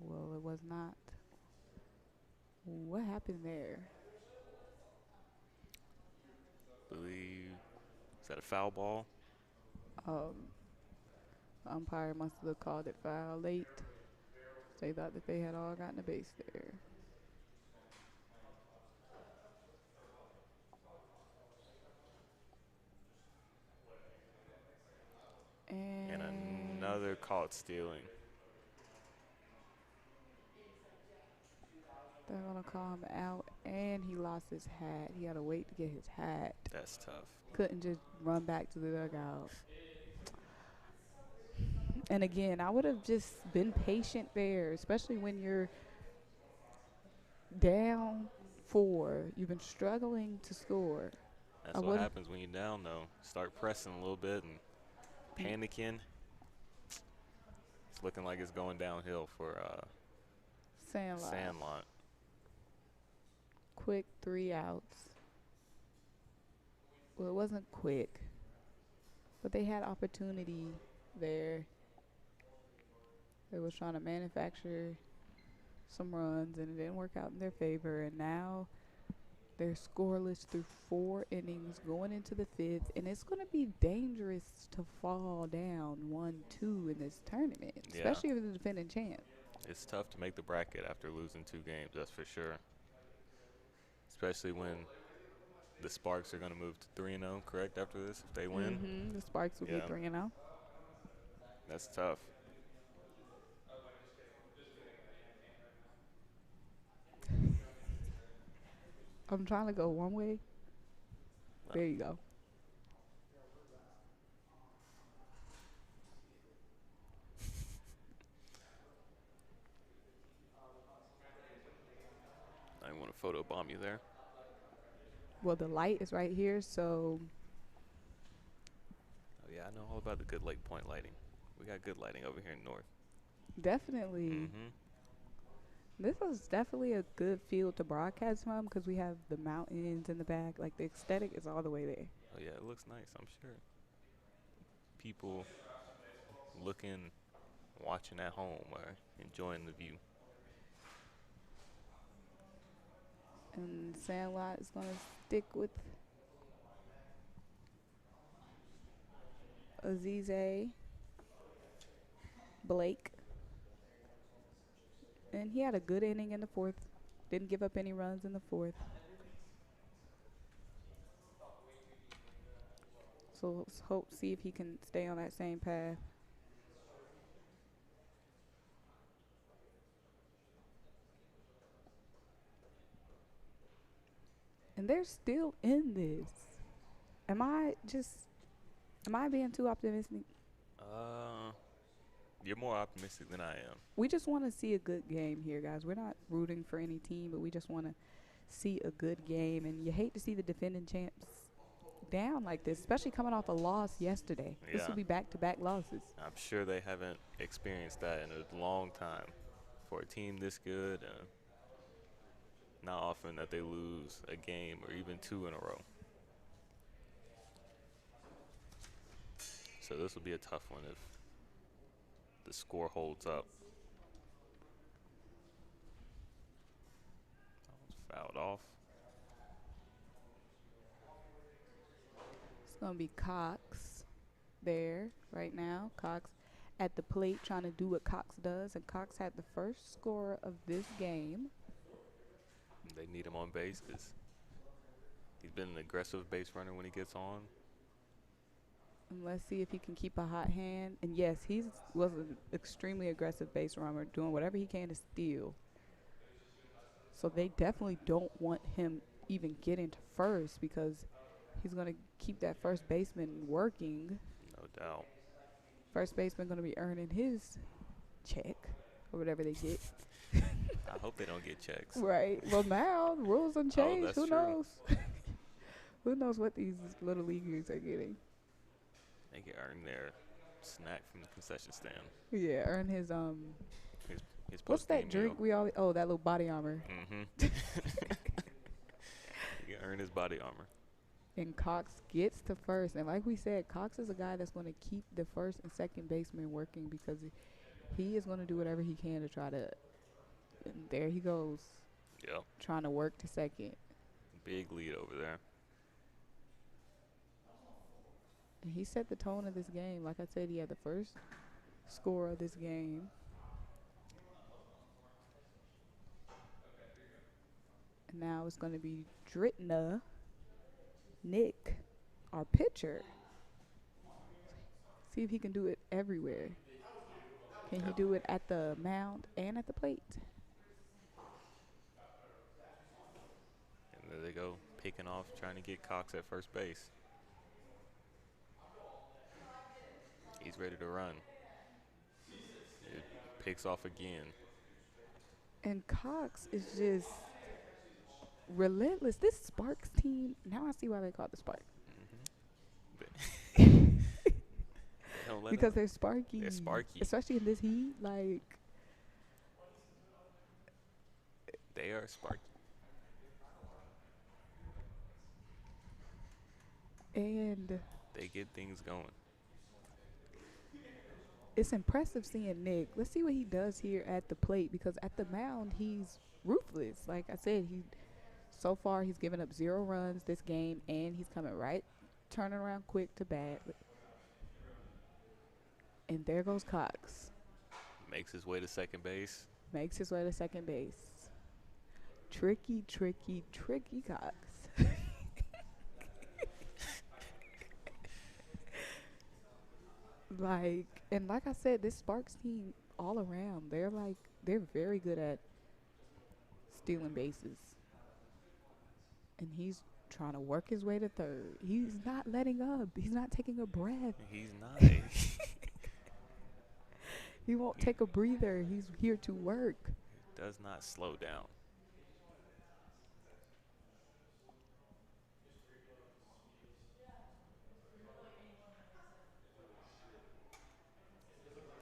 Well, it was not. What happened there? Believe, is that a foul ball? Um, the umpire must have called it foul late. They thought that they had all gotten a base there. And And another caught stealing. they're going to call him out. And he lost his hat. He had to wait to get his hat. That's tough. Couldn't just run back to the dugout. And again, I would have just been patient there, especially when you're down 4. You've been struggling to score. That's what happens when you're down, though. Start pressing a little bit and panicking. It's looking like it's going downhill for Sandlot. Quick 3 outs. Well, it wasn't quick, but they had opportunity there. They was trying to manufacture some runs, and it didn't work out in their favor. And now they're scoreless through 4 innings going into the 5th, and it's going to be dangerous to fall down 1-2 in this tournament, especially if it's the defending champ. It's tough to make the bracket after losing 2 games, that's for sure. Especially when the Sparks are going to move to 3-0, correct, after this, if they win? Mm-hmm. The Sparks will be 3-0. That's tough. I'm trying to go one way. There you go. I want to photobomb you there. Well, the light is right here, so. Oh, yeah, I know all about the good LakePoint lighting. We got good lighting over here in North. Definitely. Mm-hmm. This is definitely a good field to broadcast from because we have the mountains in the back. Like, the aesthetic is all the way there. Oh, yeah, it looks nice, I'm sure. People looking, watching at home are enjoying the view. And Sandlot is going to stick with Azize Blake. And he had a good inning in the 4th. Didn't give up any runs in the 4th. So let's see if he can stay on that same path. And they're still in this. Am I being too optimistic? You're more optimistic than I am. We just want to see a good game here, guys. We're not rooting for any team, but we just want to see a good game. And you hate to see the defending champs down like this, especially coming off a loss yesterday. Yeah. This will be back-to-back losses. I'm sure they haven't experienced that in a long time. For a team this good, not often that they lose a game or even 2 in a row. So this will be a tough one if the score holds up. That was fouled off. It's going to be Cox there right now. Cox at the plate trying to do what Cox does, and Cox had the first score of this game. They need him on base because he's been an aggressive base runner when he gets on. And let's see if he can keep a hot hand. And yes, he was an extremely aggressive base runner, doing whatever he can to steal. So they definitely don't want him even getting to first because he's going to keep that first baseman working. No doubt. First baseman going to be earning his check or whatever they get. I hope they don't get checks. Right. Well, now the rules done changed. Who true. knows? Who knows what these little leaguers are getting? They can earn their snack from the concession stand. Yeah, earn his His what's that post-game drink meal. we all? Oh, that little body armor. Mm-hmm. He can earn his body armor. And Cox gets to first. And like we said, Cox is a guy that's going to keep the first and second baseman working because he is going to do whatever he can to try to. And there he goes, Yep. trying to work to second. Big lead over there. And he set the tone of this game. Like I said, he had the first score of this game. And now it's going to be Dritna, Nick, our pitcher. See if he can do it everywhere. Can he do it at the mound and at the plate? And there they go, picking off, trying to get Cox at first base. He's ready to run. It picks off again. And Cox is just relentless. This Sparks team, now I see why they call it the Spark. Because they're sparky. They're sparky. Especially in this heat. Like, they are sparky. and They get things going. it's impressive seeing Nick. Let's see what he does here at the plate because at the mound, he's ruthless. Like I said, so far he's given up 0 runs this game, and he's coming right, turning around quick to bat. And there goes Cox. Makes his way to second base. Makes his way to second base. Tricky, tricky, tricky Cox. Like I said, this Sparks team all around, they're very good at stealing bases. And he's trying to work his way to third. He's not letting up. He's not taking a breath. He's not. He won't take a breather. He's here to work. Does not slow down.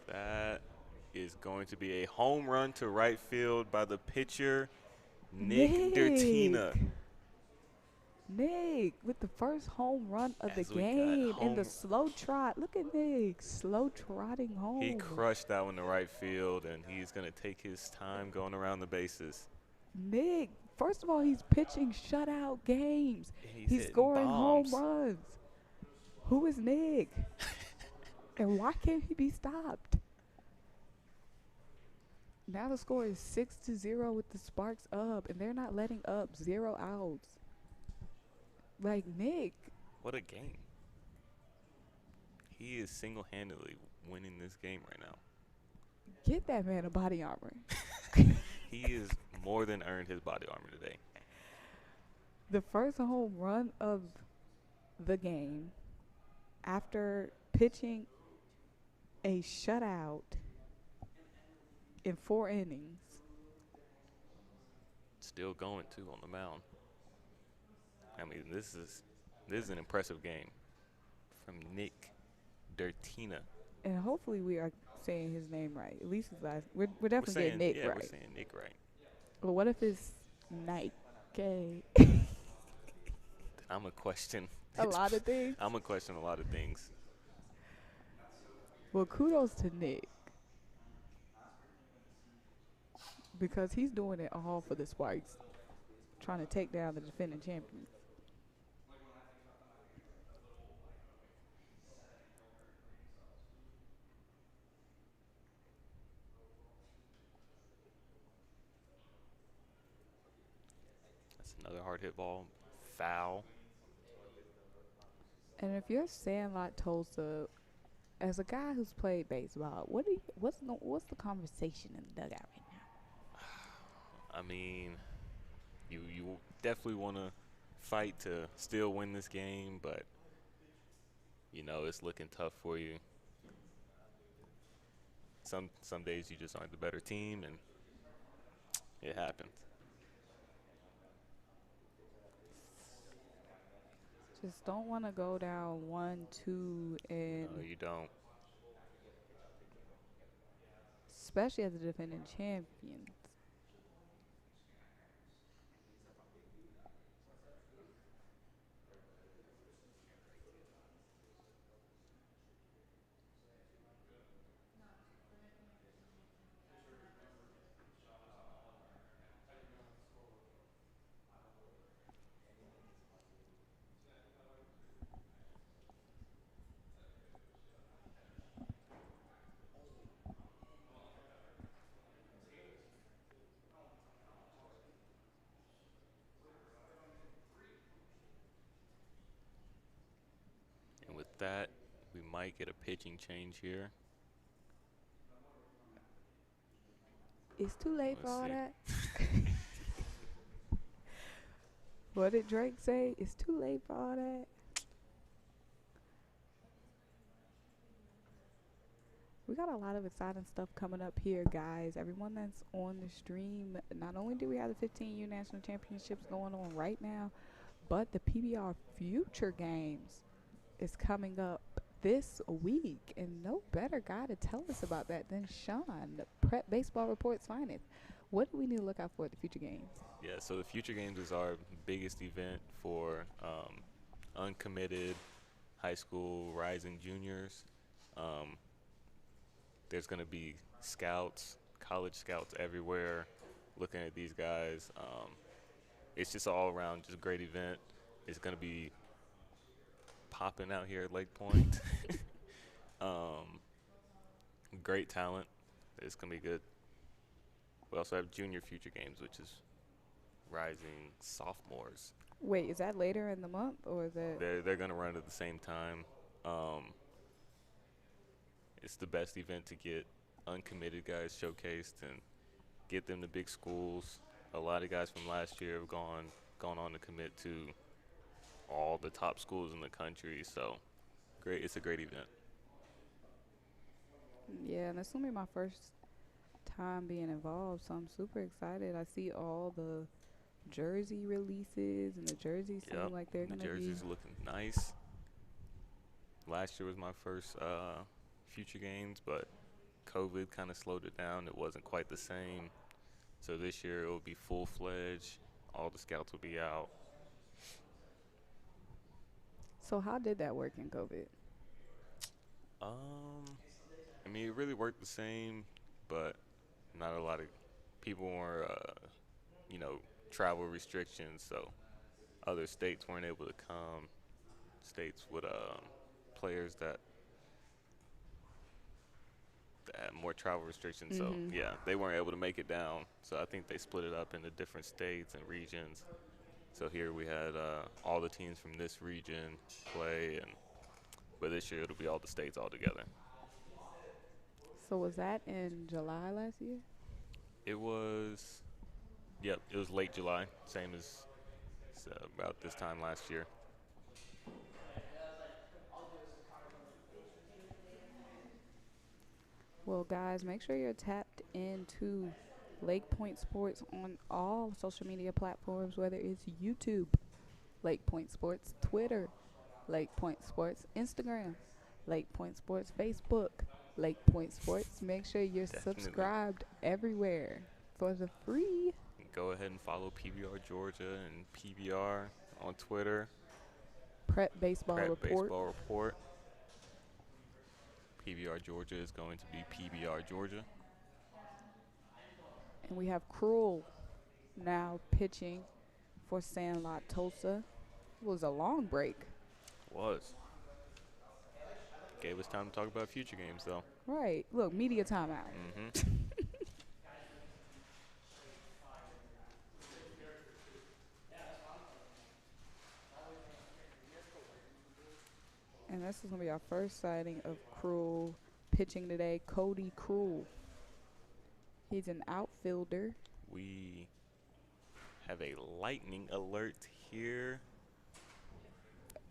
That is going to be a home run to right field by the pitcher, Nick Dertina. Nick with the first home run of the game in the slow trot. Look at Nick, slow trotting home. He crushed that one to right field, and he's going to take his time going around the bases. Nick, first of all, he's pitching shutout games. He's scoring home runs. Who is Nick? And why can't he be stopped? Now the score is 6-0 with the Sparks up, and they're not letting up. 0 outs. Like, Nick. What a game. He is single-handedly winning this game right now. Get that man a body armor. He has more than earned his body armor today. The first home run of the game after pitching a shutout in 4 innings. Still going, too, on the mound. I mean, this is an impressive game from Nick Dertina. And hopefully we are saying his name right. At least his last. We're definitely getting Nick right. We're saying Nick right. But what if it's Nike? I'm going to question a lot of things. I'm going to question a lot of things. Well, kudos to Nick. Because he's doing it all for the Sparks. Trying to take down the defending champions. That's another hard hit ball. Foul. And if you're Sandlot Tulsa, as a guy who's played baseball, what's the conversation in the dugout right now? I mean, you definitely want to fight to still win this game, but you know it's looking tough for you. Some days you just aren't the better team, and it happens. Just don't want to go down 1-2 and. No, you don't. Especially as a defending champions. that. We might get a pitching change here. It's too late for Let's all see. that. What did Drake say? It's too late for all that. We got a lot of exciting stuff coming up here, guys. Everyone that's on the stream, not only do we have the 15U National Championships going on right now, but the PBR Future Games is coming up this week. And no better guy to tell us about that than Sean, the Prep Baseball Report's finest. What do we need to look out for at the Future Games? Yeah, so the Future Games is our biggest event for uncommitted high school rising juniors. Um, there's going to be scouts, college scouts everywhere looking at these guys. It's just all around just a great event. It's going to be popping out here at LakePoint. um, Great talent. It's going to be good. We also have Junior Future Games, which is rising sophomores. Wait, is that later in the month or is it? They're going to run at the same time. It's the best event to get uncommitted guys showcased and get them to big schools. A lot of guys from last year have gone on to commit to all the top schools in the country. So great, it's a great event. Yeah, and this will be my first time being involved, so I'm super excited. I see all the jersey releases, and the jerseys seem like they're the gonna be. jerseys are looking nice. Last year was my first Future Games, but COVID kind of slowed it down. It wasn't quite the same. So this year it will be full-fledged. All the scouts will be out. So how did that work in COVID? I mean, it really worked the same, but not a lot of people were, travel restrictions, so other states weren't able to come. States with players that had more travel restrictions, so yeah, they weren't able to make it down. So I think they split it up into different states and regions. So here we had all the teams from this region play, but this year it'll be all the states all together. So was that in July last year? It was, it was late July, same as about this time last year. Well, guys, make sure you're tapped into LakePoint Sports on all social media platforms, whether it's YouTube, LakePoint Sports, Twitter, LakePoint Sports, Instagram, LakePoint Sports, Facebook, LakePoint Sports. Make sure you're Definitely. subscribed everywhere for the free. Go ahead and follow PBR Georgia and PBR on Twitter. Prep Baseball Report. Baseball Report. PBR Georgia is going to be PBR Georgia. And we have Cruel now pitching for Sandlot Tulsa. It was a long break. Was. Gave us time to talk about Future Games, though. Right. Look, media timeout. And this is going to be our first sighting of Cruel pitching today. Cody Cruel. He's an outfielder. We have a lightning alert here.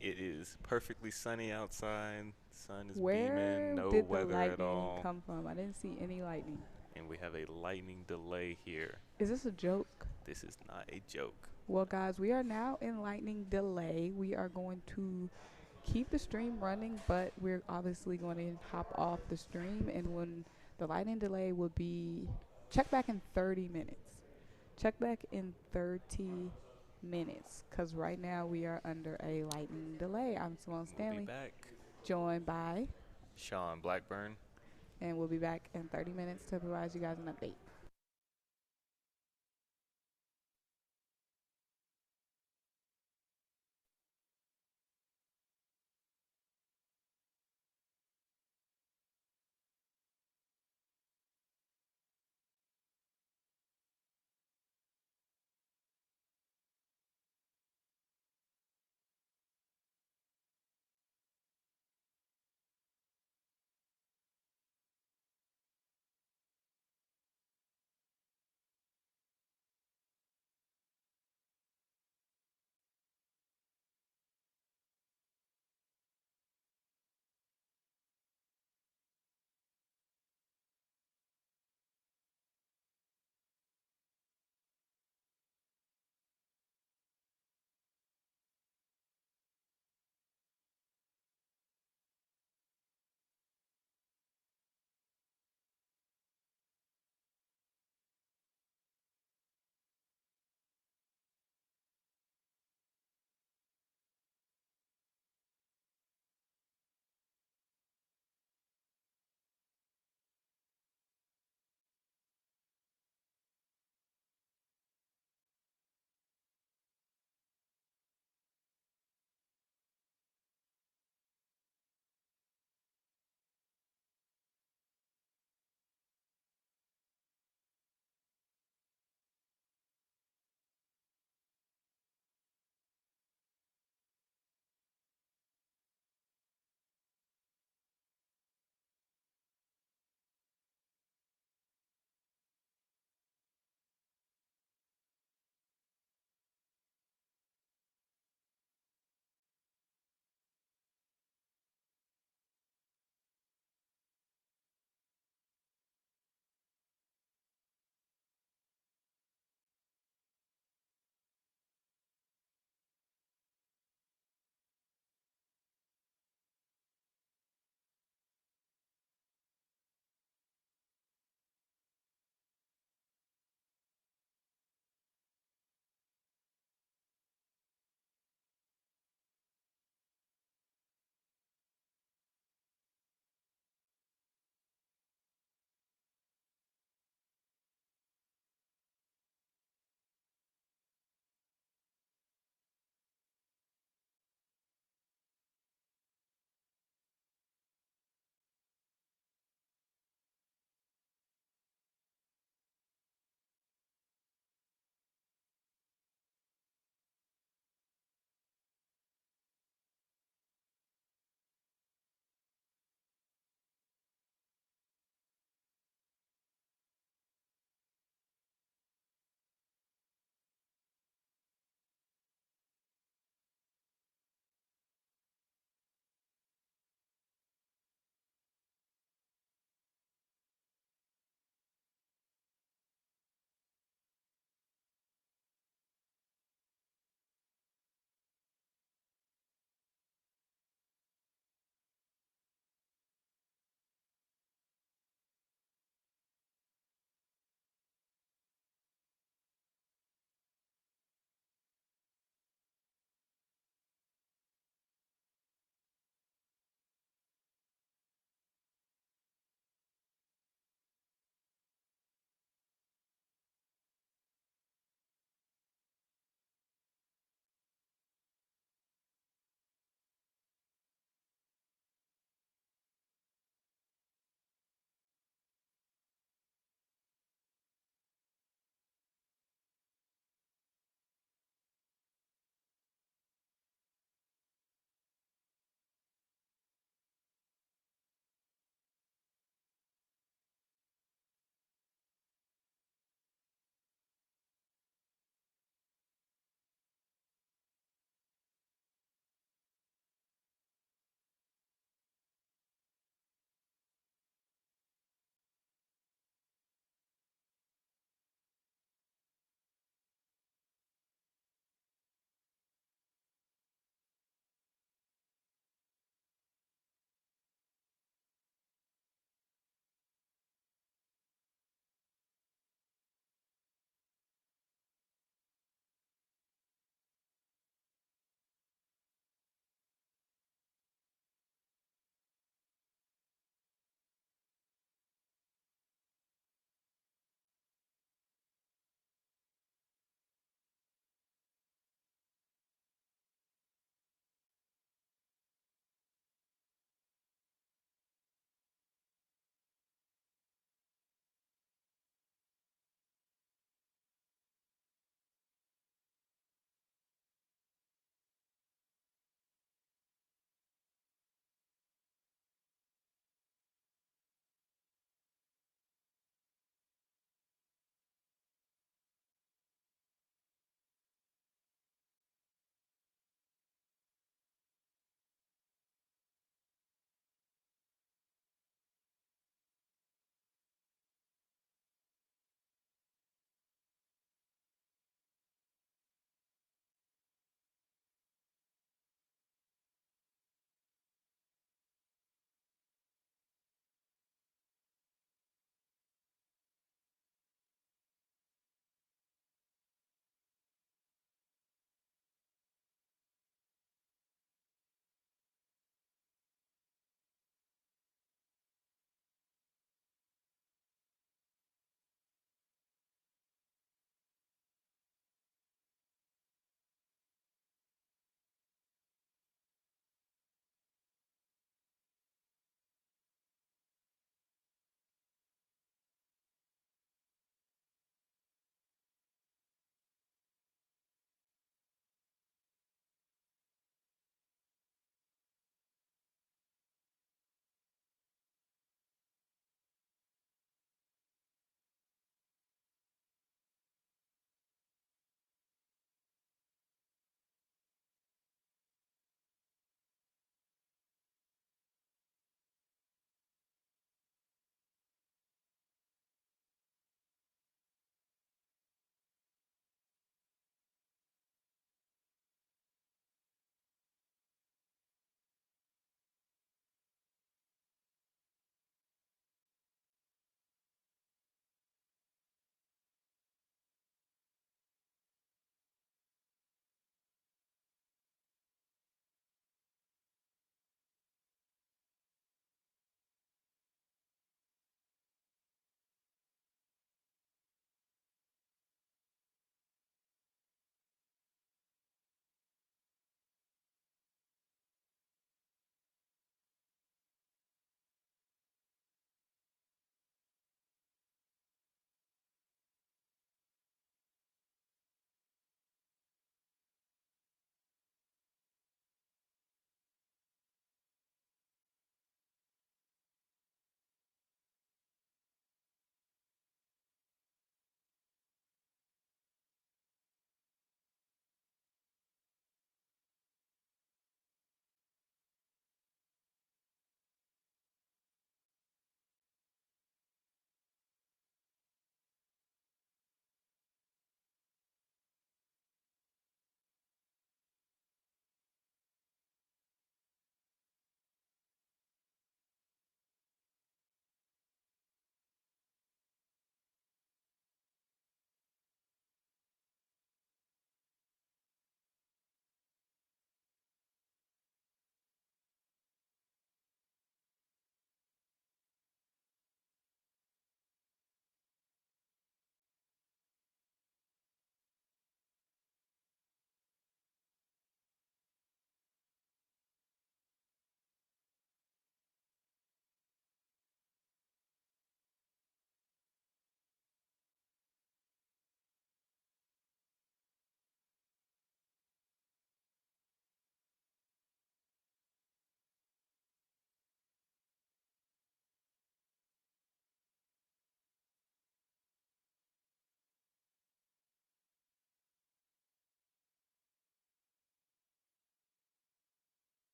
It is perfectly sunny outside. Sun is beaming. No did weather the lightning at all. come from? I didn't see any lightning. And we have a lightning delay here. Is this a joke? This is not a joke. Well, guys, we are now in lightning delay. We are going to keep the stream running, but we're obviously going to hop off the stream. And when the lightning delay will be, check back in 30 minutes. Check back in 30 minutes, because right now we are under a lightning delay. I'm Symone Stanley. We'll be back. Joined by Sean Blackburn. And we'll be back in 30 minutes to provide you guys an update.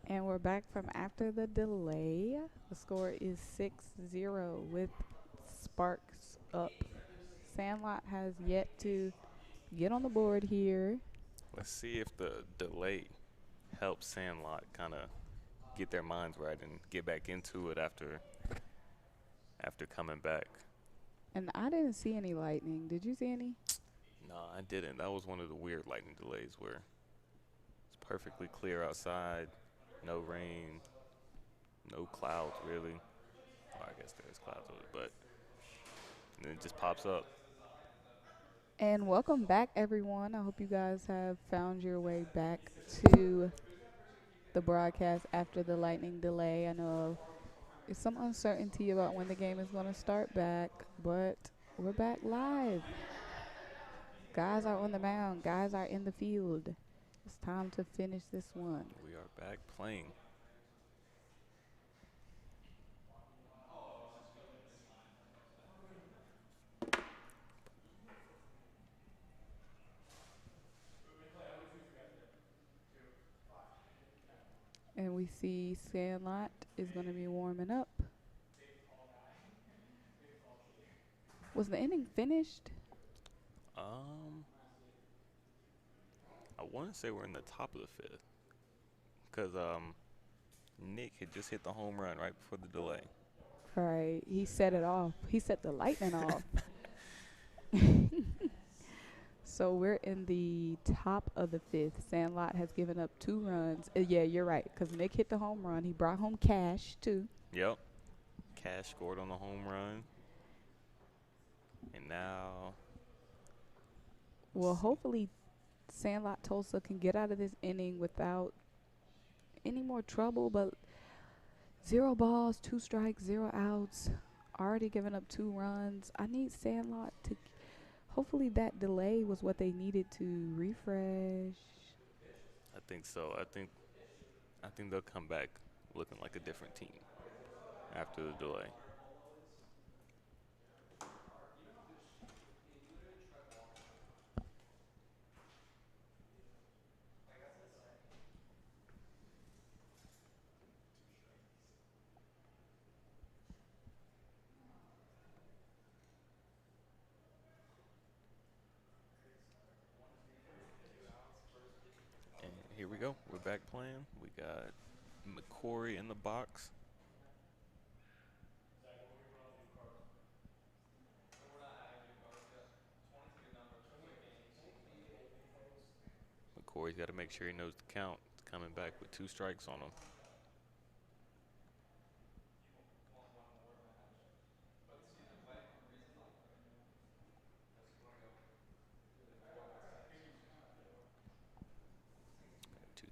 And we're back from after the delay. The score is 6-0 with Sparks up. Sandlot has yet to get on the board here. Let's see if the delay helps Sandlot kind of get their minds right and get back into it after coming back. And I didn't see any lightning. Did you see any? No, I didn't. That was one of the weird lightning delays where it's perfectly clear outside, no rain, no clouds really. Well, I guess there's clouds over it, but then it just pops up. And welcome back, everyone. I hope you guys have found your way back to the broadcast after the lightning delay. I know there's some uncertainty about when the game is going to start back, but we're back live. Guys are on the mound. Guys are in the field. It's time to finish this one. We are back playing. And we see Sandlot is going to be warming up. Was the inning finished? I want to say we're in the top of the fifth because Nick had just hit the home run right before the delay. Right. He set it off. He set the lightning off. So we're in the top of the fifth. Sandlot has given up 2 runs. Yeah, you're right, because Nick hit the home run. He brought home cash, too. Yep. Cash scored on the home run. And now. Well, hopefully Sandlot Tulsa can get out of this inning without any more trouble, but 0 balls, 2 strikes, 0 outs. Already given up 2 runs. I need Sandlot to. Hopefully that delay was what they needed to refresh. I think so. I think they'll come back looking like a different team after the delay. And here we go. We're back playing. We got McCory in the box. McCory's got to make sure he knows the count. Coming back with 2 strikes on him.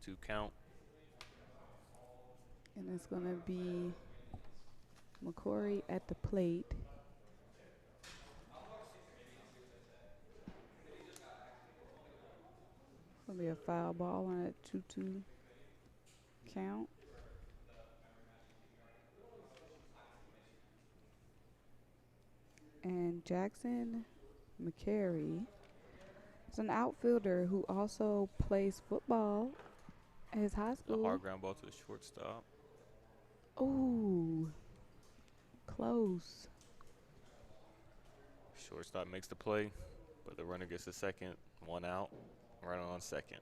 Two count. And it's going to be McCory at the plate. It's going to be a foul ball on a 2-2 count. And Jackson McCary is an outfielder who also plays football at his high school. A hard ground ball to the shortstop. Ooh, close. Shortstop makes the play, but the runner gets the second. 1 out. Runner on second.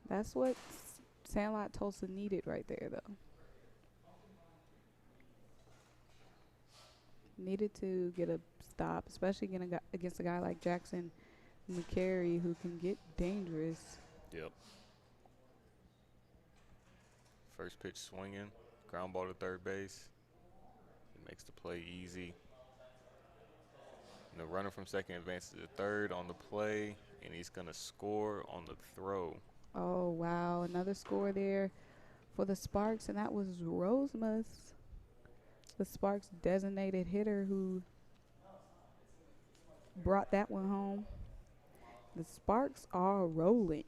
That's what Sandlot Tulsa needed right there, though. Needed to get a stop, especially against a guy like Jackson McCary who can get dangerous. Yep. First pitch swinging. Ground ball to third base. It makes the play easy. And the runner from second advances to third on the play, and he's going to score on the throw. Oh, wow. Another score there for the Sparks, and that was Rosemus, the Sparks designated hitter, who brought that one home. The Sparks are rolling.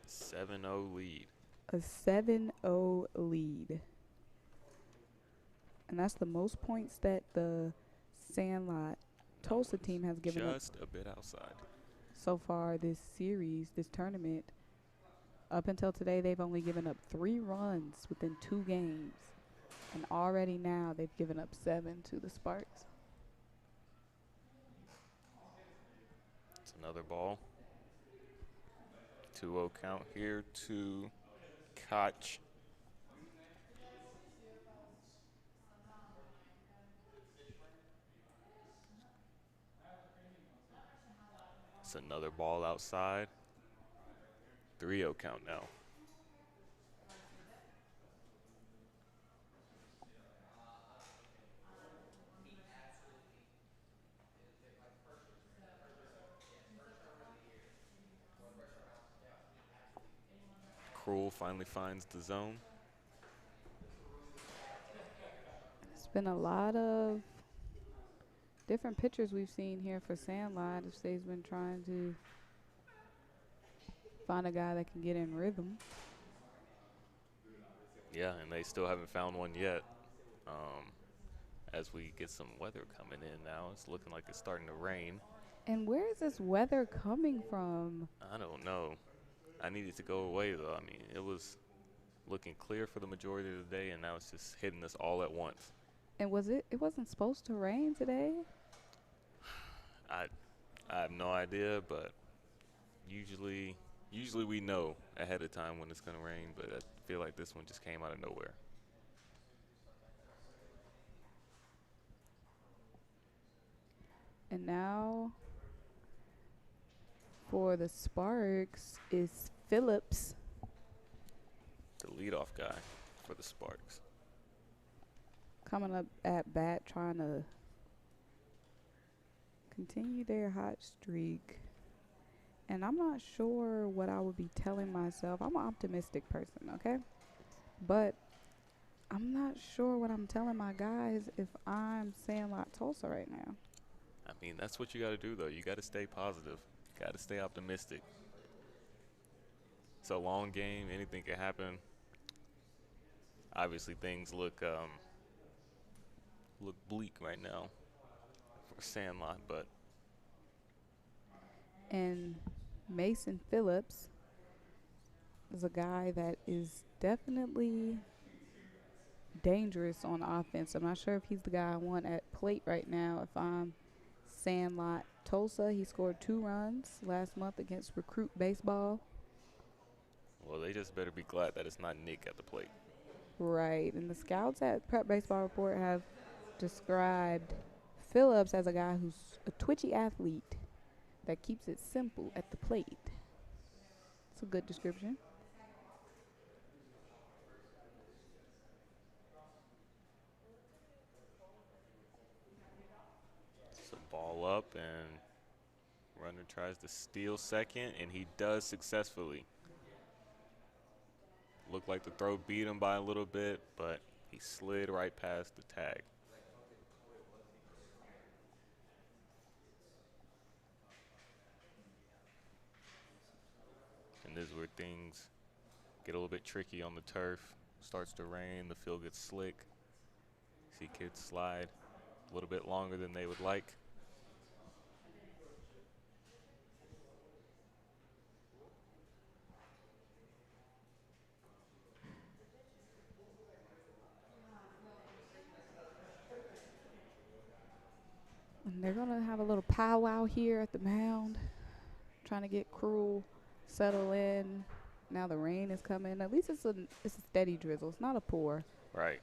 7-0 lead. A 7-0 lead. And that's the most points that the Sandlot Tulsa team has given up. Just a bit outside. so far this series, this tournament. Up until today, they've only given up 3 runs within 2 games. And already now they've given up 7 to the Sparks. It's another ball. 2-0 count here to Koch. It's another ball outside. 3-0 count now. Cruel finally finds the zone. It's been a lot of different pitchers we've seen here for Sandlot. They've been trying to find a guy that can get in rhythm. Yeah, and they still haven't found one yet. As we get some weather coming in now, it's looking like it's starting to rain. And where is this weather coming from? I don't know. I need it to go away, though. I mean, it was looking clear for the majority of the day, and now it's just hitting us all at once. And it wasn't supposed to rain today? I have no idea, but usually we know ahead of time when it's going to rain, but I feel like this one just came out of nowhere. And now for the Sparks is Phillips. The leadoff guy for the Sparks. Coming up at bat, trying to continue their hot streak. And I'm not sure what I would be telling myself. I'm an optimistic person, okay? But I'm not sure what I'm telling my guys if I'm Sandlot Tulsa right now. I mean, that's what you got to do, though. You got to stay positive. Got to stay optimistic. It's a long game. Anything can happen. Obviously, things look bleak right now for Sandlot, but And Mason Phillips is a guy that is definitely dangerous on offense. I'm not sure if he's the guy I want at plate right now. If I'm Sandlot Tulsa, he scored 2 runs last month against Recruit Baseball. well, they just better be glad that it's not Nick at the plate. Right, and the scouts at Prep Baseball Report have described Phillips as a guy who's a twitchy athlete that keeps it simple at the plate. It's a good description. So ball up, and runner tries to steal second, and he does successfully. Looked like the throw beat him by a little bit, but he slid right past the tag. And this is where things get a little bit tricky on the turf. Starts to rain, the field gets slick. See kids slide a little bit longer than they would like. And they're going to have a little powwow here at the mound, trying to get Cruel settle in. Now the rain is coming. At least it's a steady drizzle. It's not a pour. Right.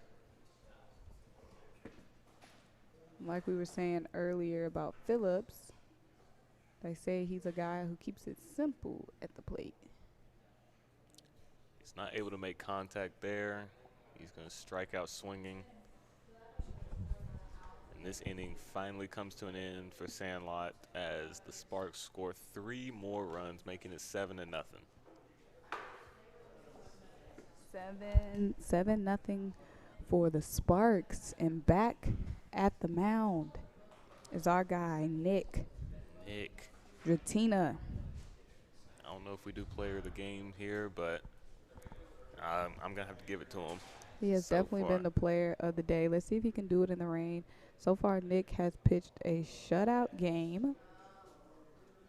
Like we were saying earlier about Phillips, they say he's a guy who keeps it simple at the plate. He's not able to make contact there. He's going to strike out swinging. And this inning finally comes to an end for Sandlot as the Sparks score 3 more runs, making it 7-0. 7-0 for the Sparks. And back at the mound is our guy, Nick Dratina. I don't know if we do player of the game here, but I'm going to have to give it to him. He has so definitely far. been the player of the day. Let's see if he can do it in the rain. So far, Nick has pitched a shutout game.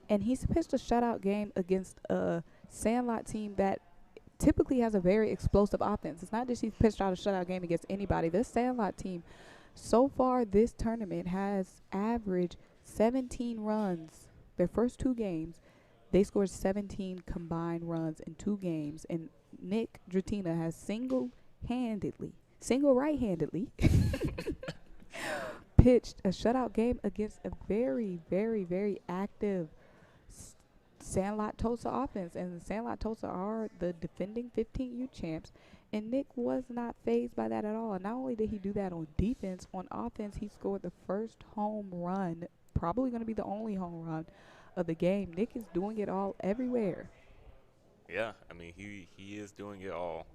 And he's pitched a shutout game against a Sandlot team that typically has a very explosive offense. It's not just he's pitched out a shutout game against anybody. This Sandlot team, so far this tournament, has averaged 17 runs. Their first two games, they scored 17 combined runs in two games. And Nick Dratina has single right-handedly pitched a shutout game against a very, very, very active Sandlot Tulsa offense. And the Sandlot Tulsa are the defending 15U champs. And Nick was not phased by that at all. And not only did he do that on defense, on offense, he scored the first home run, probably going to be the only home run of the game. Nick is doing it all everywhere. Yeah, I mean, he is doing it all.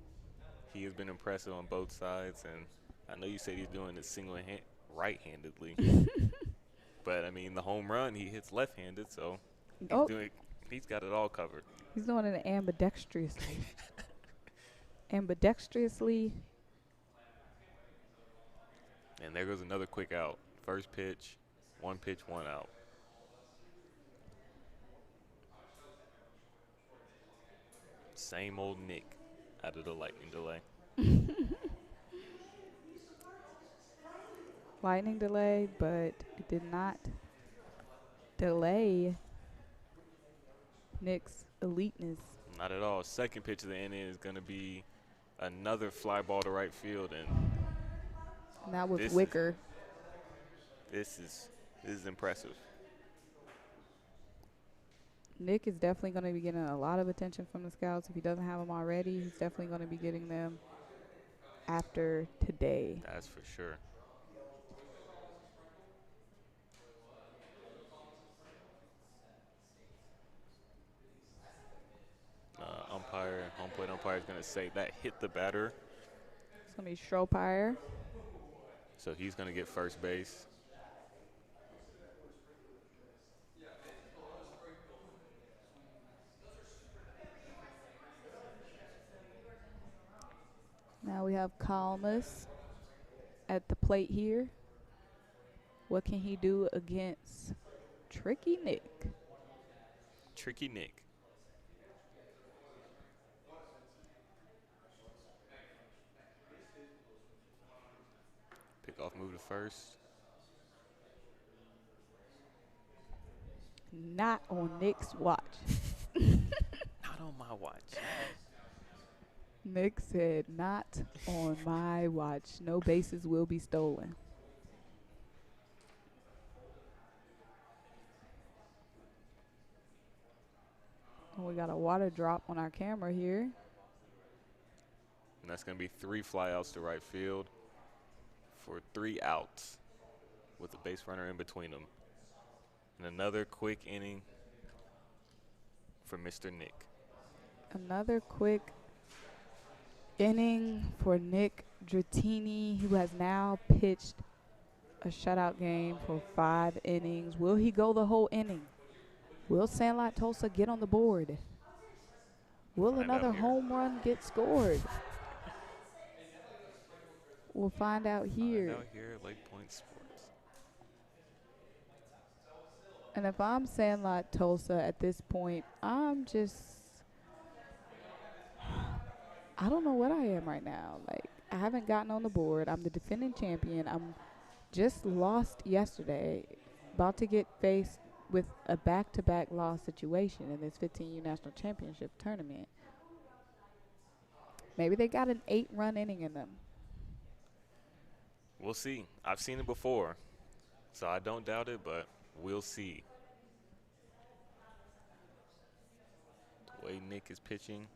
He has been impressive on both sides, and I know you said he's doing it right-handedly. But, I mean, the home run, he hits left-handed, so he's got it all covered. He's doing it ambidextrously. Ambidextrously. And there goes another quick out. First pitch, one out. Same old Nick out of the lightning delay. Lightning delay, but it did not delay Nick's eliteness. Not at all. Second pitch of the inning is going to be another fly ball to right field, and that was Wicker. This is impressive. Nick is definitely going to be getting a lot of attention from the scouts. If he doesn't have them already, he's definitely going to be getting them after today. That's for sure. Home plate umpire is going to say that hit the batter. It's going to be Schropire. So he's going to get first base. Now we have Kalmus at the plate here. What can he do against Tricky Nick? Tricky Nick. Pick off, move to first. Not on Nick's watch. Not on my watch. Nick said, not on my watch. No bases will be stolen. And we got a water drop on our camera here. And that's going to be 3 flyouts to right field for 3 outs with a base runner in between them. And another quick inning for Mr. Nick. Another quick inning for Nick Dratini, who has now pitched a shutout game for 5 innings. Will he go the whole inning? Will Sandlot Tulsa get on the board? Will another home run get scored? We'll find out here. Find out here at LakePoint Sports. And if I'm Sandlot Tulsa at this point, I don't know what I am right now. Like, I haven't gotten on the board. I'm the defending champion. I'm just lost yesterday, about to get faced with a back-to-back loss situation in this 15U National Championship tournament. Maybe they got an 8-run inning in them. We'll see. I've seen it before, so I don't doubt it, but we'll see. The way Nick is pitching,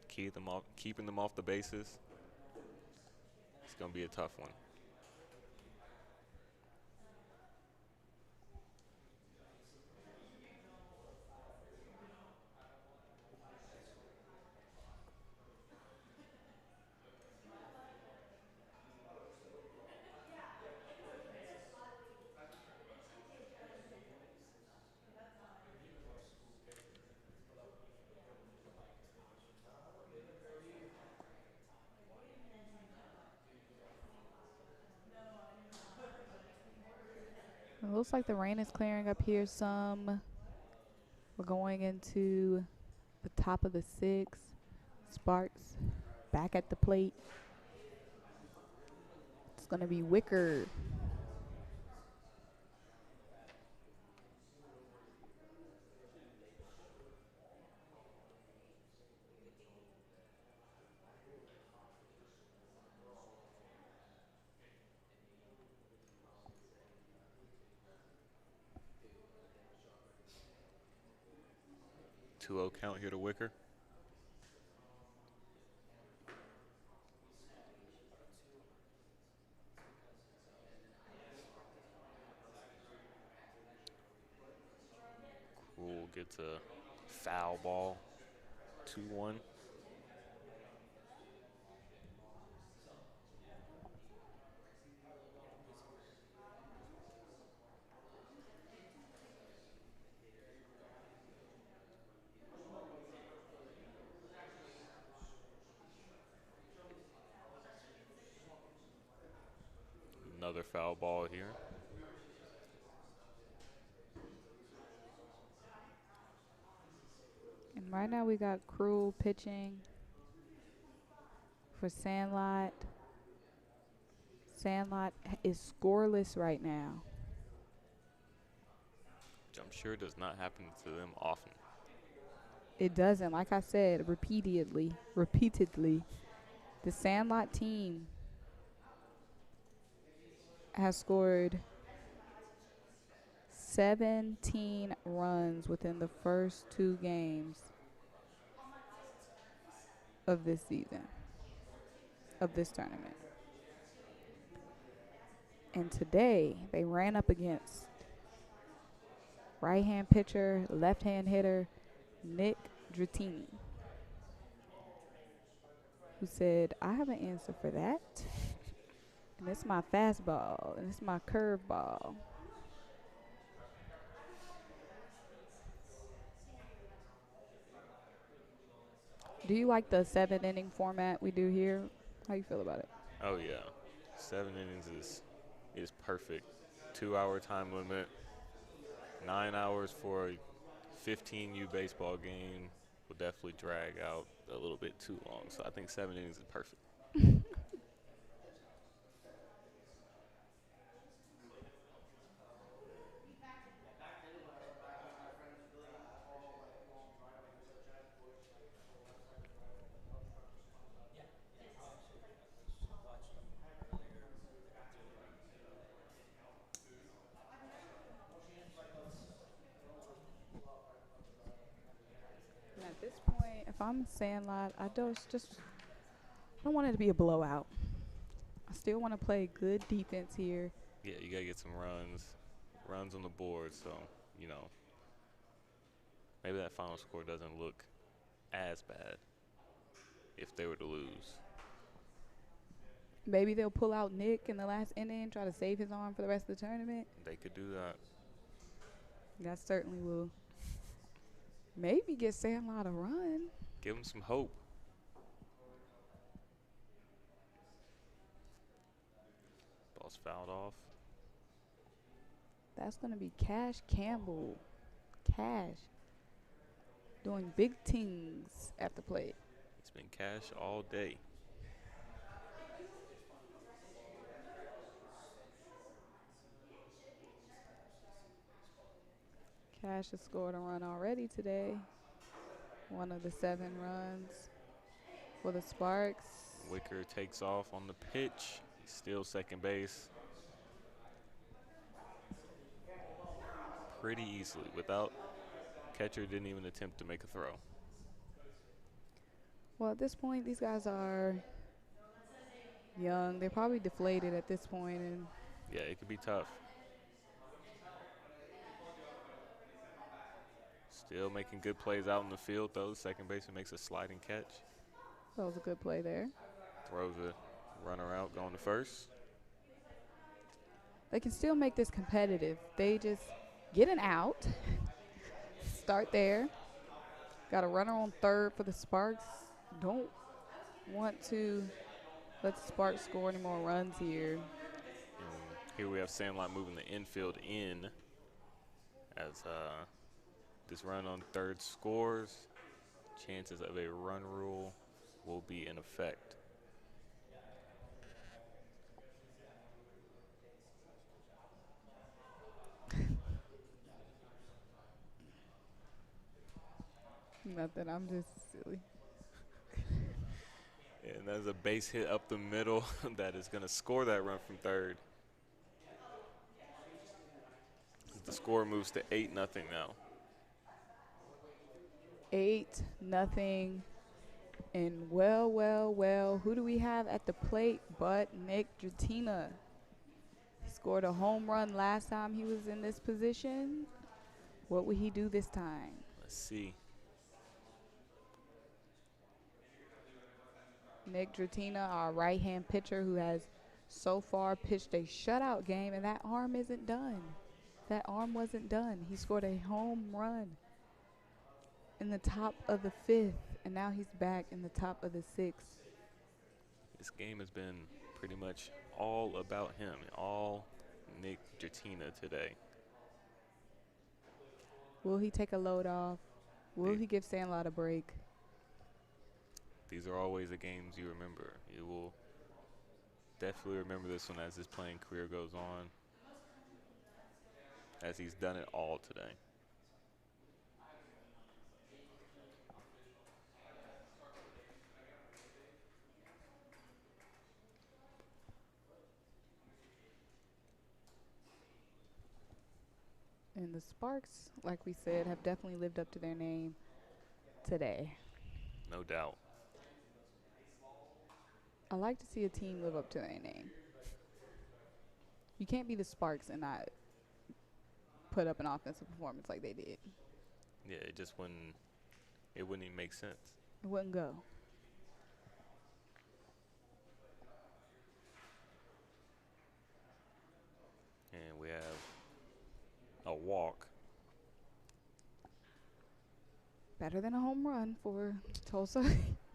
keeping them off the bases, it's going to be a tough one. looks like the rain is clearing up here some. We're going into the top of the sixth. Sparks back at the plate. It's going to be Wicker. Two 0 count here to Wicker. Cruel gets a foul ball. 2-1. Another foul ball here. And right now we got Cruel pitching for Sandlot. Sandlot is scoreless right now. Which I'm sure does not happen to them often. It doesn't, like I said, repeatedly. The Sandlot team has scored 17 runs within the first 2 games of this season, of this tournament. And today, they ran up against right-hand pitcher, left-hand hitter, Nick Dratini, who said, I have an answer for that. And it's my fastball, and it's my curveball. Do you like the 7-inning format we do here? How you feel about it? Oh yeah, 7 innings is perfect. 2-hour time limit. 9 hours for a 15U baseball game will definitely drag out a little bit too long. So I think 7 innings is perfect. And at this point, if I'm Sandlot, I don't want it to be a blowout. I still want to play good defense here. Yeah, you got to get some runs on the board. So, maybe that final score doesn't look as bad if they were to lose. Maybe they'll pull out Nick in the last inning, try to save his arm for the rest of the tournament. They could do that. That certainly will maybe get Sandlot a run. Give them some hope. Ball's fouled off. That's going to be Cash Campbell. Cash doing big things at the plate. It's been Cash all day. Cash has scored a run already today. One of the 7 runs for the Sparks. Wicker takes off on the pitch. He's still second base. Pretty easily. Without catcher didn't even attempt to make a throw. Well, at this point, these guys are young. They're probably deflated at this point, and Yeah, it could be tough. Still making good plays out in the field, though. The second baseman makes a sliding catch. that was a good play there. Throws a runner out going to first. They can still make this competitive. They just get an out, start there. Got a runner on third for the Sparks. Don't want to let the Sparks score any more runs here. Here we have Sandlot moving the infield in as this run on third scores. Chances of a run rule will be in effect. Nothing. I'm just silly. And there's a base hit up the middle that is going to score that run from third. The score moves to 8-0 now. 8-0. And well, who do we have at the plate but Nick Dratina? He scored a home run last time he was in this position. What will he do this time? Let's see. Nick Dratina, our right-hand pitcher who has so far pitched a shutout game, and that arm isn't done. That arm wasn't done. He scored a home run in the top of the 5th, and now he's back in the top of the 6th. This game has been pretty much all about him, all Nick Dratina today. Will he take a load off? Will he give Sandlot a break? These are always the games you remember. You will definitely remember this one as his playing career goes on, as he's done it all today. And the Sparks, like we said, have definitely lived up to their name today. No doubt. I like to see a team live up to their name. You can't be the Sparks and not put up an offensive performance like they did. Yeah, it just wouldn't even make sense. It wouldn't go. And we have a walk. Better than a home run for Tulsa.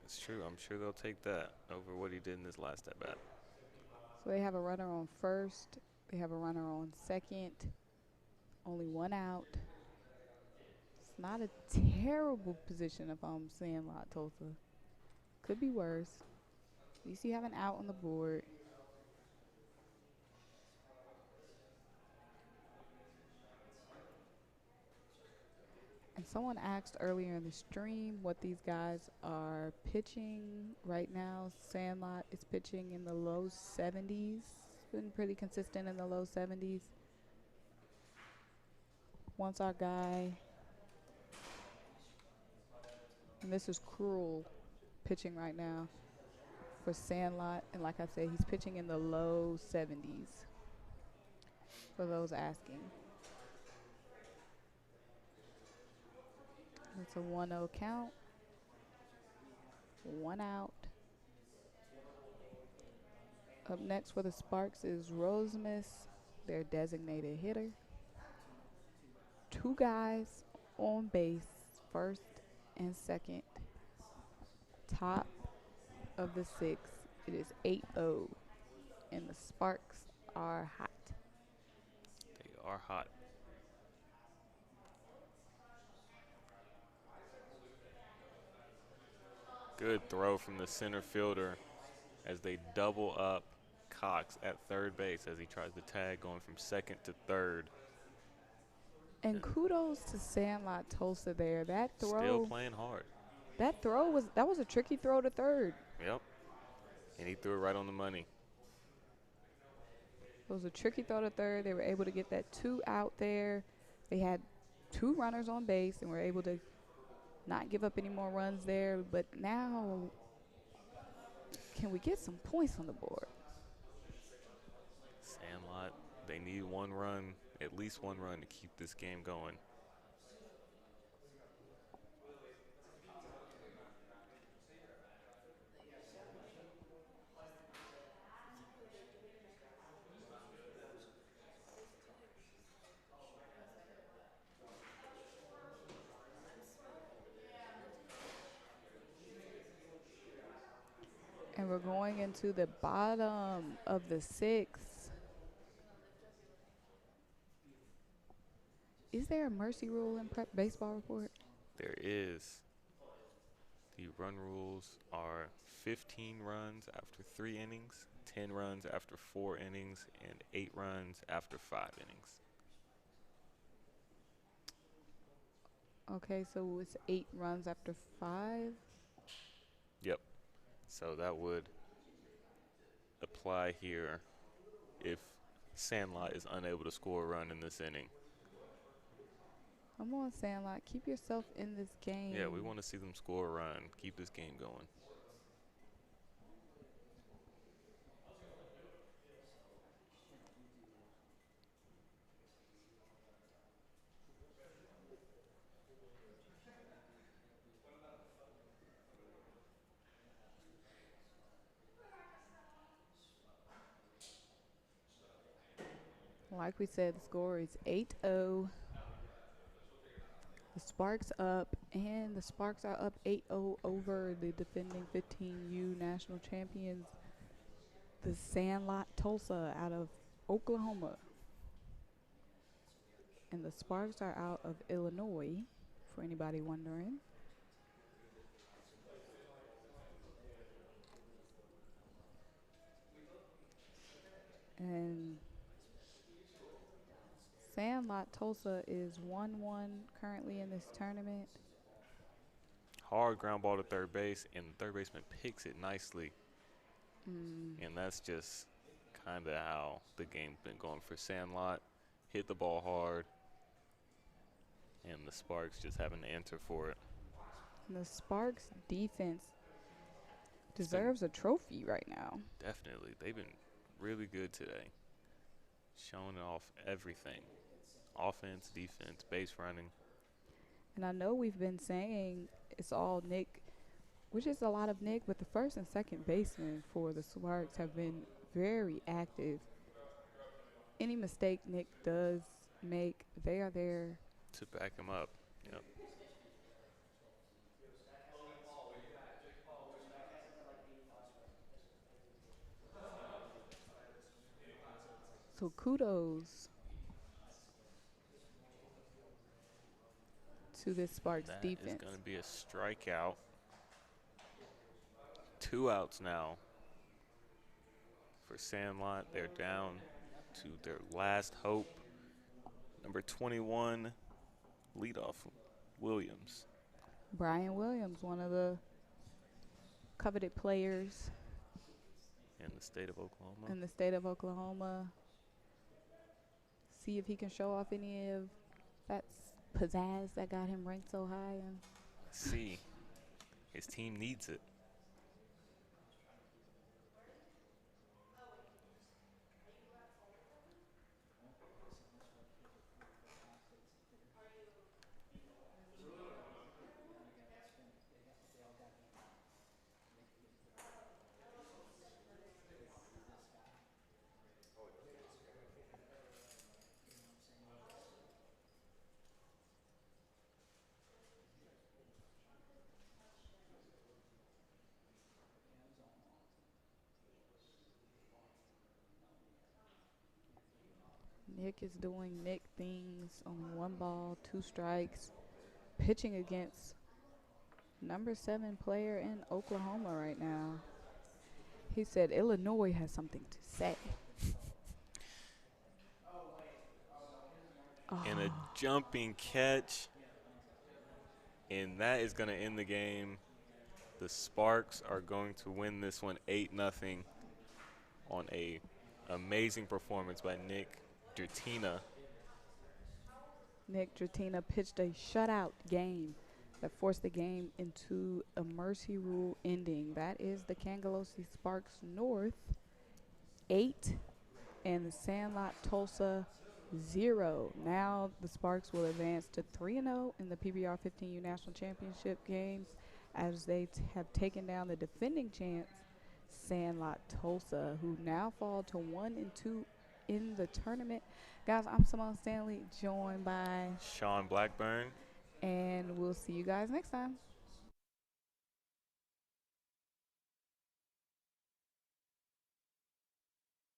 It's true. I'm sure they'll take that over what he did in his last at bat. So they have a runner on first. They have a runner on second. Only one out. It's not a terrible position if I'm Sandlot Tulsa. Could be worse. At least you have an out on the board. And someone asked earlier in the stream what these guys are pitching right now. Sandlot is pitching in the low 70s. Been pretty consistent in the low 70s. Once our guy, and this is Cruel pitching right now for Sandlot. And like I said, he's pitching in the low 70s for those asking. It's a 1-0 count. One out. Up next for the Sparks is Rosemus, their designated hitter. Two guys on base, first and second. Top of the 6th. It is 8-0, and the Sparks are hot. They are hot. Good throw from the center fielder as they double up Cox at third base as he tries to tag going from second to third. And kudos to Sandlot Tulsa there. That throw. Still playing hard. That was a tricky throw to third. Yep. And he threw it right on the money. It was a tricky throw to third. They were able to get that 2 out there. They had 2 runners on base and were able to not give up any more runs there. But now, can we get some points on the board? Sandlot, they need one run, at least one run to keep this game going. And we're going into the bottom of the 6th. Is there a mercy rule in prep baseball report? There is. The run rules are 15 runs after 3 innings, 10 runs after 4 innings, and 8 runs after 5 innings. Okay, so it's 8 runs after 5. Yep. So that would apply here if Sandlot is unable to score a run in this inning. Come on, Sandlot. Keep yourself in this game. Yeah, we want to see them score a run, keep this game going. Like we said, the score is 8-0. The Sparks up, and the Sparks are up 8-0 over the defending 15U national champions, the Sandlot Tulsa out of Oklahoma. And the Sparks are out of Illinois, for anybody wondering. And Sandlot Tulsa is 1-1 currently in this tournament. Hard ground ball to third base, and the third baseman picks it nicely. And that's just kind of how the game's been going for Sandlot. Hit the ball hard, and the Sparks just having to answer for it. And the Sparks defense deserves a trophy right now. Definitely. They've been really good today. Showing off everything. Offense, defense, base running. And I know we've been saying it's all Nick, which is a lot of Nick, but the first and second baseman for the Sparks have been very active. Any mistake Nick does make, they are there to back him up. Yep. So kudos to this Sparks defense. That is going to be a strikeout. 2 outs now for Sandlot. They're down to their last hope. Number 21, leadoff Williams. Brian Williams, one of the coveted players in the state of Oklahoma. See if he can show off any of that pizzazz that got him ranked so high. Let's see. His team needs it. Nick is doing Nick things on 1 ball, 2 strikes, pitching against number 7 player in Oklahoma right now. He said Illinois has something to say. And a jumping catch, and that is going to end the game. The Sparks are going to win this one 8-0 on a amazing performance by Nick Dratina. Nick Dratina pitched a shutout game that forced the game into a mercy rule ending. That is the Cangelosi Sparks North 8 and the Sandlot Tulsa 0. Now the Sparks will advance to 3-0 in the PBR 15U National Championship games as they have taken down the defending champs Sandlot Tulsa, who now fall to 1-2 in the tournament. Guys, I'm Symone Stanley, joined by Sean Blackburn. And we'll see you guys next time.